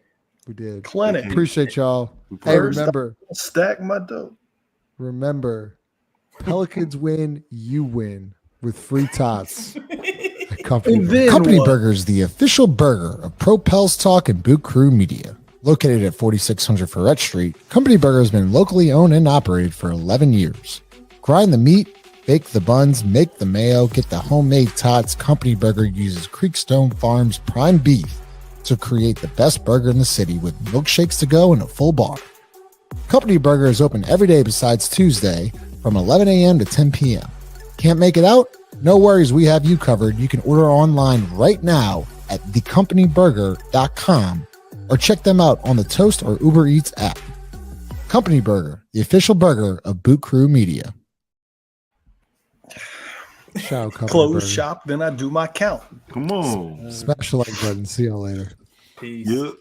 We did. Clinic. Appreciate y'all. Hey, remember, stack my dough. Remember, Pelicans win, you win with free tots. Company Burgers, the official burger of Pro Pels Talk and Boot Crew Media. Located at 4600 Ferret Street, Company Burger has been locally owned and operated for 11 years. Grind the meat, bake the buns, make the mayo, get the homemade tots. Company Burger uses Creekstone Farms prime beef to create the best burger in the city with milkshakes to go and a full bar. Company Burger is open every day besides Tuesday from 11 a.m. to 10 p.m. Can't make it out? No worries, we have you covered. You can order online right now at thecompanyburger.com or check them out on the Toast or Uber Eats app. Company Burger, the official burger of Boot Crew Media. Close shop, then I do my count. Come on. Smash the like button. See y'all later. Peace. Yep.